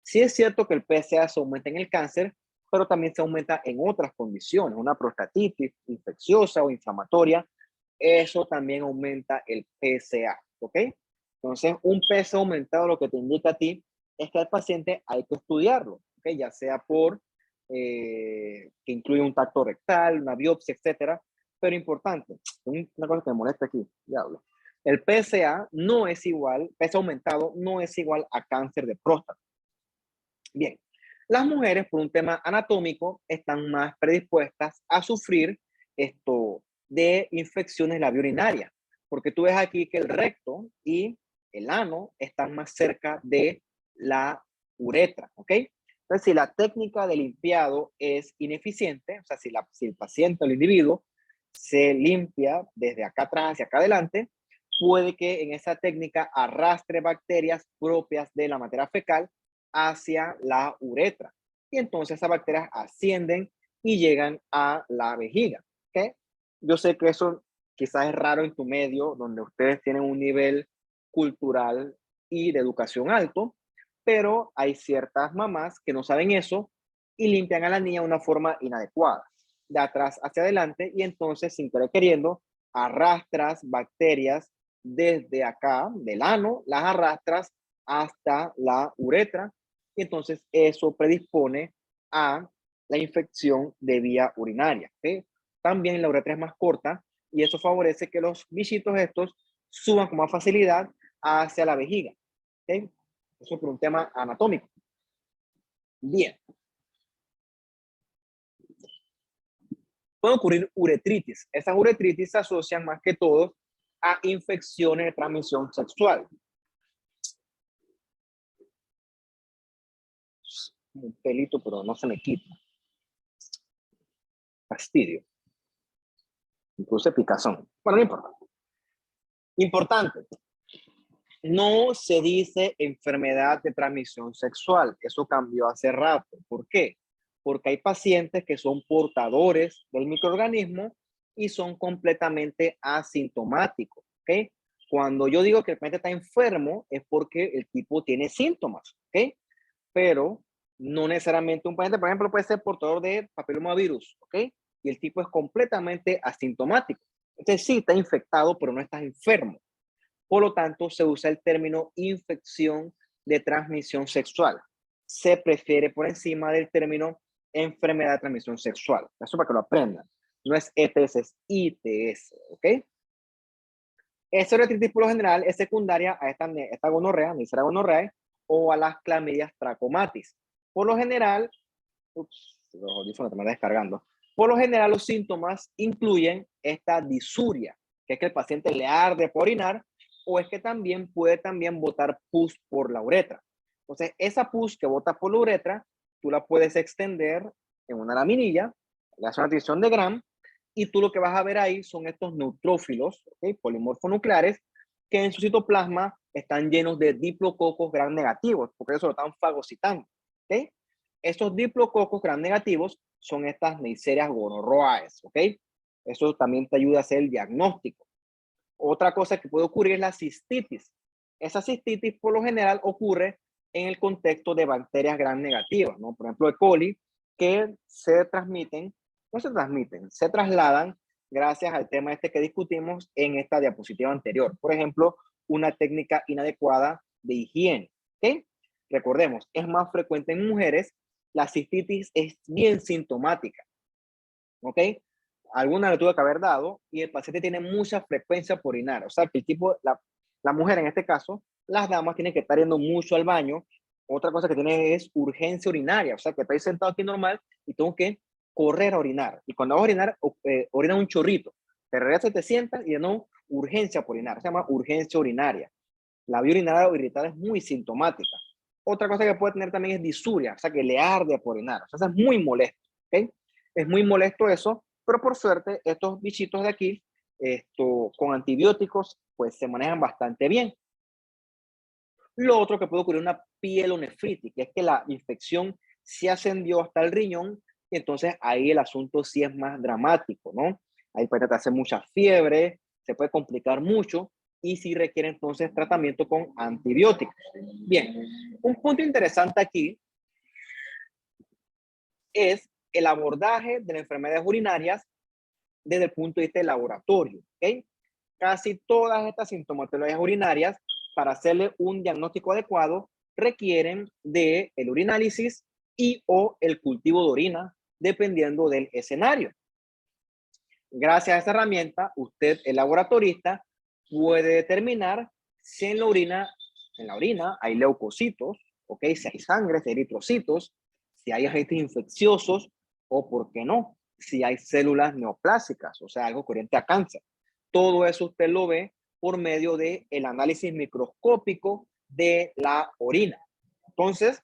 Sí es cierto que el PSA se aumenta en el cáncer, pero también se aumenta en otras condiciones, una prostatitis infecciosa o inflamatoria, eso también aumenta el PSA, ¿ok? Entonces, un PSA aumentado lo que te indica a ti es que al paciente hay que estudiarlo, ¿ok? Ya sea por que incluye un tacto rectal, una biopsia, etcétera, pero importante, una cosa que me molesta aquí, diablo. El PSA no es igual, PSA aumentado no es igual a cáncer de próstata. Bien, las mujeres por un tema anatómico están más predispuestas a sufrir esto de infecciones labiourinarias, porque tú ves aquí que el recto y el ano están más cerca de la uretra, ¿ok? Entonces, si la técnica de limpiado es ineficiente, o sea, si el paciente o el individuo se limpia desde acá atrás hacia acá adelante, puede que en esa técnica arrastre bacterias propias de la materia fecal hacia la uretra. Y entonces esas bacterias ascienden y llegan a la vejiga. ¿Okay? Yo sé que eso quizás es raro en tu medio, donde ustedes tienen un nivel cultural y de educación alto, pero hay ciertas mamás que no saben eso y limpian a la niña de una forma inadecuada, de atrás hacia adelante, y entonces, sin querer queriendo, arrastras bacterias desde acá, del ano, las arrastras hasta la uretra, y entonces eso predispone a la infección de vía urinaria. ¿Okay? También la uretra es más corta y eso favorece que los bichitos estos suban con más facilidad hacia la vejiga. ¿Okay? Eso por un tema anatómico. Bien. Puede ocurrir uretritis. Esas uretritis se asocian más que todo a infecciones de transmisión sexual. Un pelito, pero no se me quita. Fastidio. Incluso picazón. Bueno, no importa. Importante. No se dice enfermedad de transmisión sexual. Eso cambió hace rato. ¿Por qué? Porque hay pacientes que son portadores del microorganismo y son completamente asintomáticos. ¿Ok? Cuando yo digo que el paciente está enfermo es porque el tipo tiene síntomas. ¿Ok? Pero no necesariamente un paciente, por ejemplo, puede ser portador de papilomavirus. ¿Ok? Y el tipo es completamente asintomático. Entonces sí, está infectado, pero no está enfermo. Por lo tanto, se usa el término infección de transmisión sexual. Se prefiere por encima del término enfermedad de transmisión sexual. Eso para que lo aprendan. No es ETS, es ITS, ¿ok? Esta uretritis por lo general es secundaria a esta gonorrea, Neisseria gonorrhoeae, o a las clamidias trachomatis. Por lo general, los audífonos te me descargando. Por lo general, los síntomas incluyen esta disuria, que es que el paciente le arde por orinar, o es que también puede botar pus por la uretra. Entonces, esa pus que bota por la uretra, tú la puedes extender en una laminilla, le haces una adición de Gram, y tú lo que vas a ver ahí son estos neutrófilos, ¿okay? Polimorfonucleares, que en su citoplasma están llenos de diplococos gram negativos, porque eso lo están fagocitando. ¿Ok? Estos diplococos gram negativos son estas Neisseria gonorrhoeae. ¿Ok? Eso también te ayuda a hacer el diagnóstico. Otra cosa que puede ocurrir es la cistitis. Esa cistitis por lo general ocurre en el contexto de bacterias gram negativas, ¿no? Por ejemplo, E. coli, que se transmiten, no se transmiten, se trasladan gracias al tema este que discutimos en esta diapositiva anterior. Por ejemplo, una técnica inadecuada de higiene. ¿Ok? Recordemos, es más frecuente en mujeres, la cistitis es bien sintomática. ¿Ok? Alguna le tuve que haber dado y el paciente tiene mucha frecuencia por orinar. O sea, que el tipo, la mujer en este caso, las damas tienen que estar yendo mucho al baño. Otra cosa que tiene es urgencia urinaria. O sea, que estoy sentado aquí normal y tengo que correr a orinar. Y cuando vas a orinar, orina un chorrito. Te regresas, te sientas y de nuevo, urgencia por orinar. Se llama urgencia urinaria. La vía urinaria o irritada es muy sintomática. Otra cosa que puede tener también es disuria, o sea, que le arde por orinar. O sea, es muy molesto. ¿Ok? Es muy molesto eso, pero por suerte estos bichitos de aquí, con antibióticos, pues se manejan bastante bien. Lo otro que puede ocurrir es una pielonefritis, que es que la infección se ascendió hasta el riñón y entonces ahí el asunto sí es más dramático, ¿no? Ahí puede hacer mucha fiebre, se puede complicar mucho y sí requiere entonces tratamiento con antibióticos. Bien, un punto interesante aquí es el abordaje de las enfermedades urinarias desde el punto de vista del laboratorio. ¿Ok? Casi todas estas sintomatologías urinarias, para hacerle un diagnóstico adecuado, requieren de el urinálisis y o el cultivo de orina, dependiendo del escenario. Gracias a esta herramienta, usted, el laboratorista, puede determinar si en la orina hay leucocitos, ¿ok? Si hay sangre, si hay eritrocitos, si hay agentes infecciosos o, ¿por qué no?, si hay células neoplásicas, o sea, algo corriente a cáncer. Todo eso usted lo ve por medio del análisis microscópico de la orina. Entonces,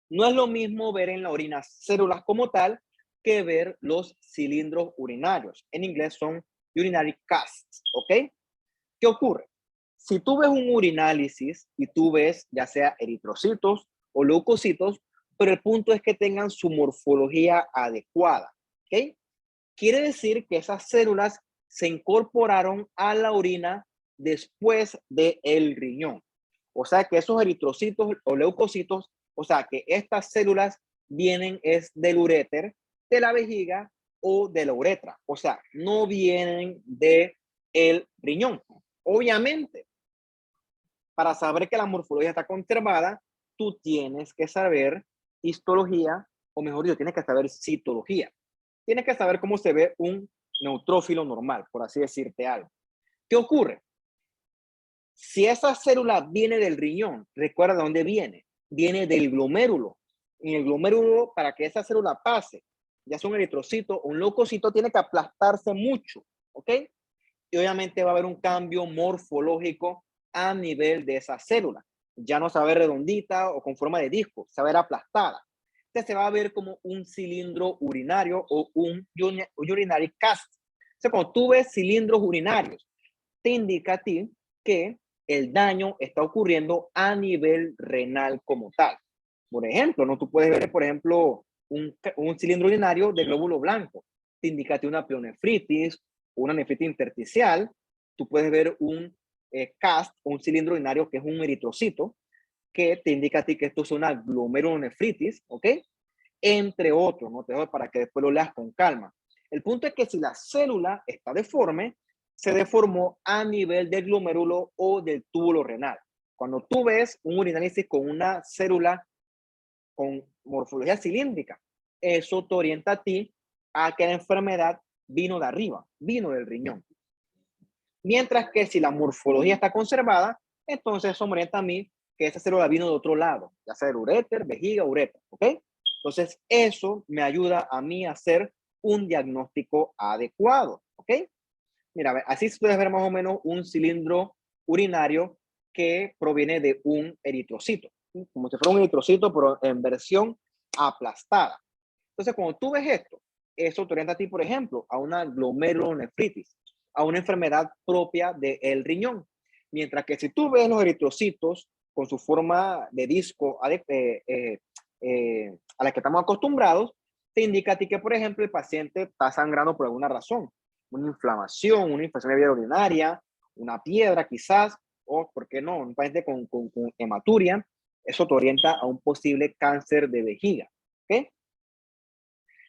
no es lo mismo ver en la orina células como tal que ver los cilindros urinarios. En inglés son urinary casts, ¿ok? ¿Qué ocurre? Si tú ves un urinálisis y tú ves ya sea eritrocitos o leucocitos, pero el punto es que tengan su morfología adecuada, ¿ok? Quiere decir que esas células se incorporaron a la orina después del riñón. O sea que esos eritrocitos o leucocitos, o sea que estas células vienen es del uréter, de la vejiga o de la uretra. O sea, no vienen del riñón. Obviamente, para saber que la morfología está conservada, tú tienes que saber histología, o mejor dicho, tienes que saber citología. Tienes que saber cómo se ve un neutrófilo normal, por así decirte algo. ¿Qué ocurre? Si esa célula viene del riñón, recuerda de dónde viene. Viene del glomérulo. En el glomérulo, para que esa célula pase, ya sea un eritrocito o un leucocito, tiene que aplastarse mucho, ¿ok? Y obviamente va a haber un cambio morfológico a nivel de esa célula. Ya no se va a ver redondita o con forma de disco, se va a ver aplastada. Entonces se va a ver como un cilindro urinario o un urinary cast. O sea, cuando tú ves cilindros urinarios, te indica a ti que el daño está ocurriendo a nivel renal como tal. Por ejemplo, ¿no? Tú puedes ver, por ejemplo, un cilindro urinario de glóbulo blanco. Te indica a ti una pielonefritis, una nefritis intersticial. Tú puedes ver un cast, un cilindro urinario que es un eritrocito, que te indica a ti que esto es una glomerulonefritis, ¿ok? Entre otros, ¿no? Te dejo para que después lo leas con calma. El punto es que si la célula está deforme, se deformó a nivel del glomérulo o del túbulo renal. Cuando tú ves un urinálisis con una célula con morfología cilíndrica, eso te orienta a ti a que la enfermedad vino de arriba, vino del riñón. Mientras que si la morfología está conservada, entonces eso me orienta a mí que esa célula vino de otro lado, ya sea del uréter, vejiga, uretra, ¿ok? Entonces eso me ayuda a mí a hacer un diagnóstico adecuado, ¿ok? Mira, así puedes ver más o menos un cilindro urinario que proviene de un eritrocito, como si fuera un eritrocito, pero en versión aplastada. Entonces, cuando tú ves esto, eso te orienta a ti, por ejemplo, a una glomerulonefritis, a una enfermedad propia del riñón. Mientras que si tú ves los eritrocitos con su forma de disco a la que estamos acostumbrados, te indica a ti que, por ejemplo, el paciente está sangrando por alguna razón, una inflamación, una infección de vía urinaria, una piedra quizás, o, ¿por qué no?, un paciente con hematuria. Eso te orienta a un posible cáncer de vejiga. ¿Ok?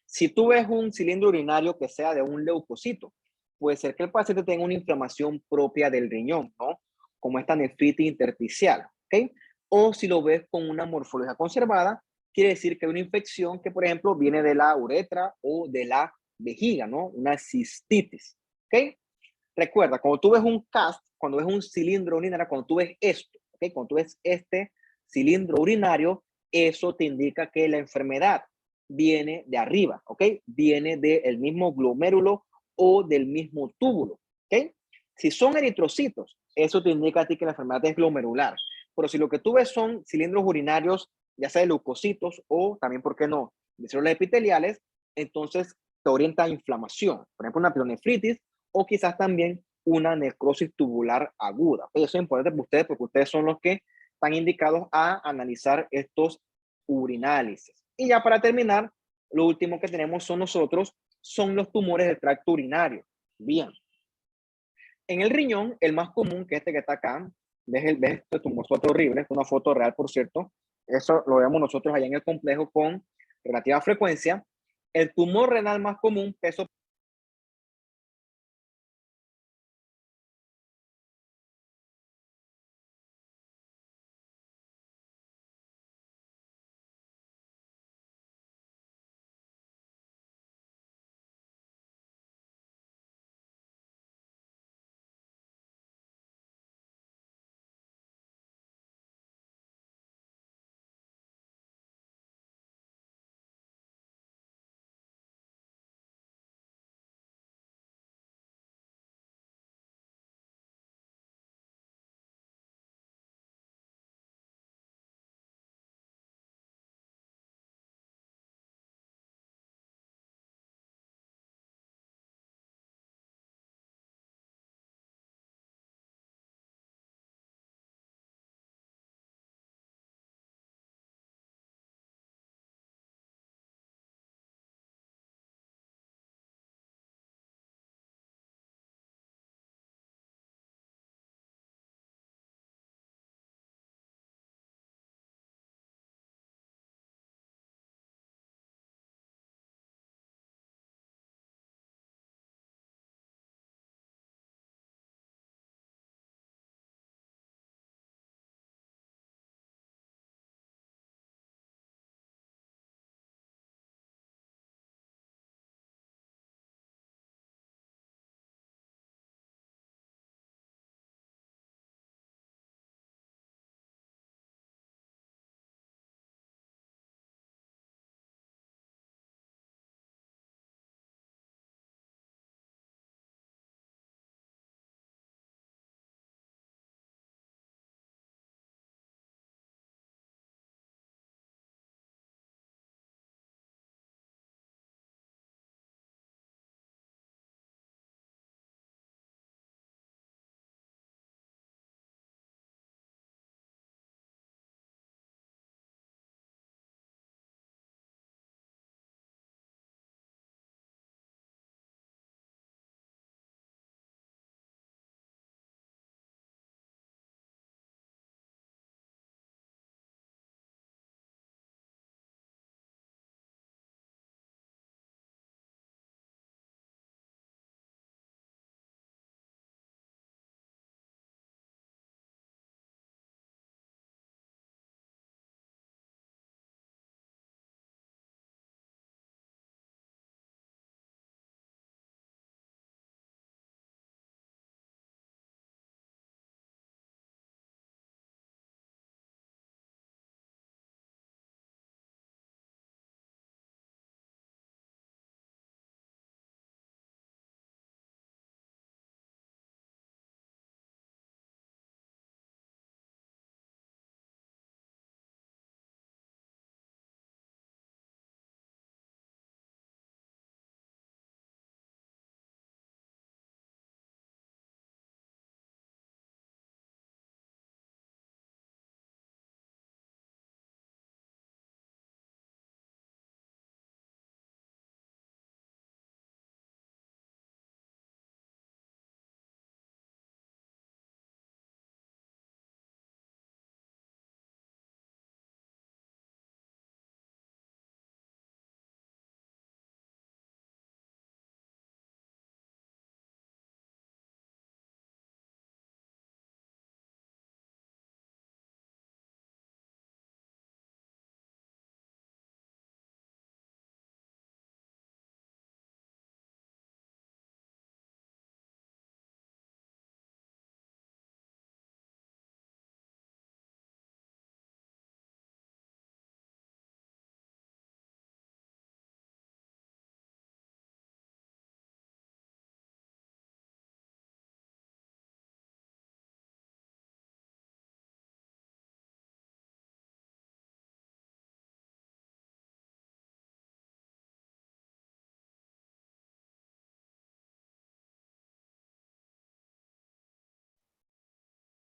Si tú ves un cilindro urinario que sea de un leucocito, puede ser que el paciente tenga una inflamación propia del riñón, ¿no? Como esta nefritis intersticial, ¿ok? O si lo ves con una morfología conservada, quiere decir que hay una infección que, por ejemplo, viene de la uretra o de la vejiga, ¿no? Una cistitis, ¿ok? Recuerda, cuando tú ves un CAST, cuando ves un cilindro urinario, cuando tú ves esto, ¿ok? Cuando tú ves este cilindro urinario, eso te indica que la enfermedad viene de arriba, ¿ok? Viene del mismo glomérulo o del mismo túbulo, ¿ok? Si son eritrocitos, eso te indica a ti que la enfermedad es glomerular. Pero si lo que tú ves son cilindros urinarios, ya sea de leucocitos o también, ¿por qué no?, de células epiteliales, entonces te orienta a inflamación. Por ejemplo, una pielonefritis o quizás también una necrosis tubular aguda. Eso es importante para ustedes porque ustedes son los que están indicados a analizar estos urinálisis. Y ya para terminar, lo último que tenemos son los tumores del tracto urinario. Bien, en el riñón, el más común, que este que está acá, ves este tumor horrible, es una foto real, por cierto, eso lo vemos nosotros allá en el complejo con relativa frecuencia. El tumor renal más común, peso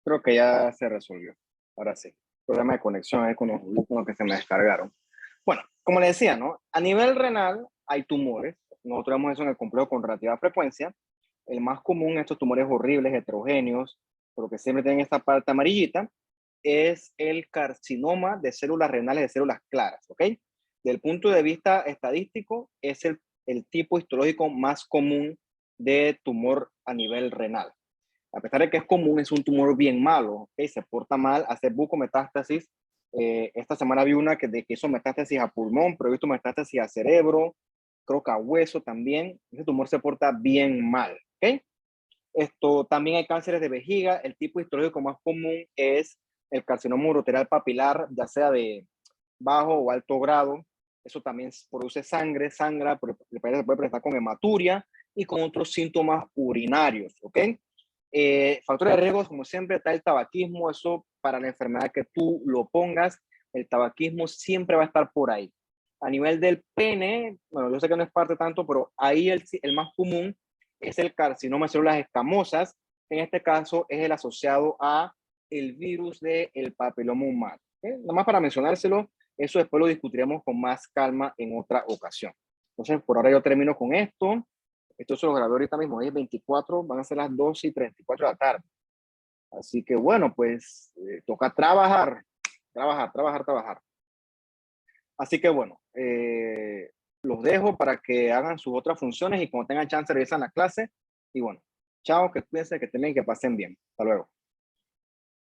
Creo que ya se resolvió. Ahora sí. Problema de conexión ahí con los audífonos que se me descargaron. Bueno, como le decía, ¿no? A nivel renal hay tumores. Nosotros vemos eso en el complejo con relativa frecuencia. El más común, estos tumores horribles, heterogéneos, pero que siempre tienen esta parte amarillita, es el carcinoma de células renales de células claras, ¿ok? Desde el punto de vista estadístico, es el tipo histológico más común de tumor a nivel renal. A pesar de que es común, es un tumor bien malo, ¿ok? Se porta mal, hace bucometástasis. Esta semana vi una que hizo metástasis a pulmón, pero he visto metástasis a cerebro, creo que a hueso también. Ese tumor se porta bien mal, ¿ok? Esto, también hay cánceres de vejiga. El tipo histológico más común es el carcinoma uroteral papilar, ya sea de bajo o alto grado. Eso también produce sangre, sangra, pero se puede presentar con hematuria y con otros síntomas urinarios, ¿ok? Factores de riesgo, como siempre, está el tabaquismo. Eso para la enfermedad que tú lo pongas, el tabaquismo siempre va a estar por ahí. A nivel del pene, bueno, yo sé que no es parte tanto, pero ahí el más común es el carcinoma de células escamosas. En este caso es el asociado a el virus del papiloma humano. Nada más para mencionárselo, eso después lo discutiremos con más calma en otra ocasión. Entonces, por ahora yo termino con esto. Esto se lo grabé ahorita mismo, hoy es 24, van a ser las 12:34 de la tarde. Así que bueno, pues toca trabajar, trabajar, trabajar, trabajar. Así que bueno, los dejo para que hagan sus otras funciones y cuando tengan chance revisan la clase. Y bueno, chao, que cuídense, que tengan que pasen bien. Hasta luego.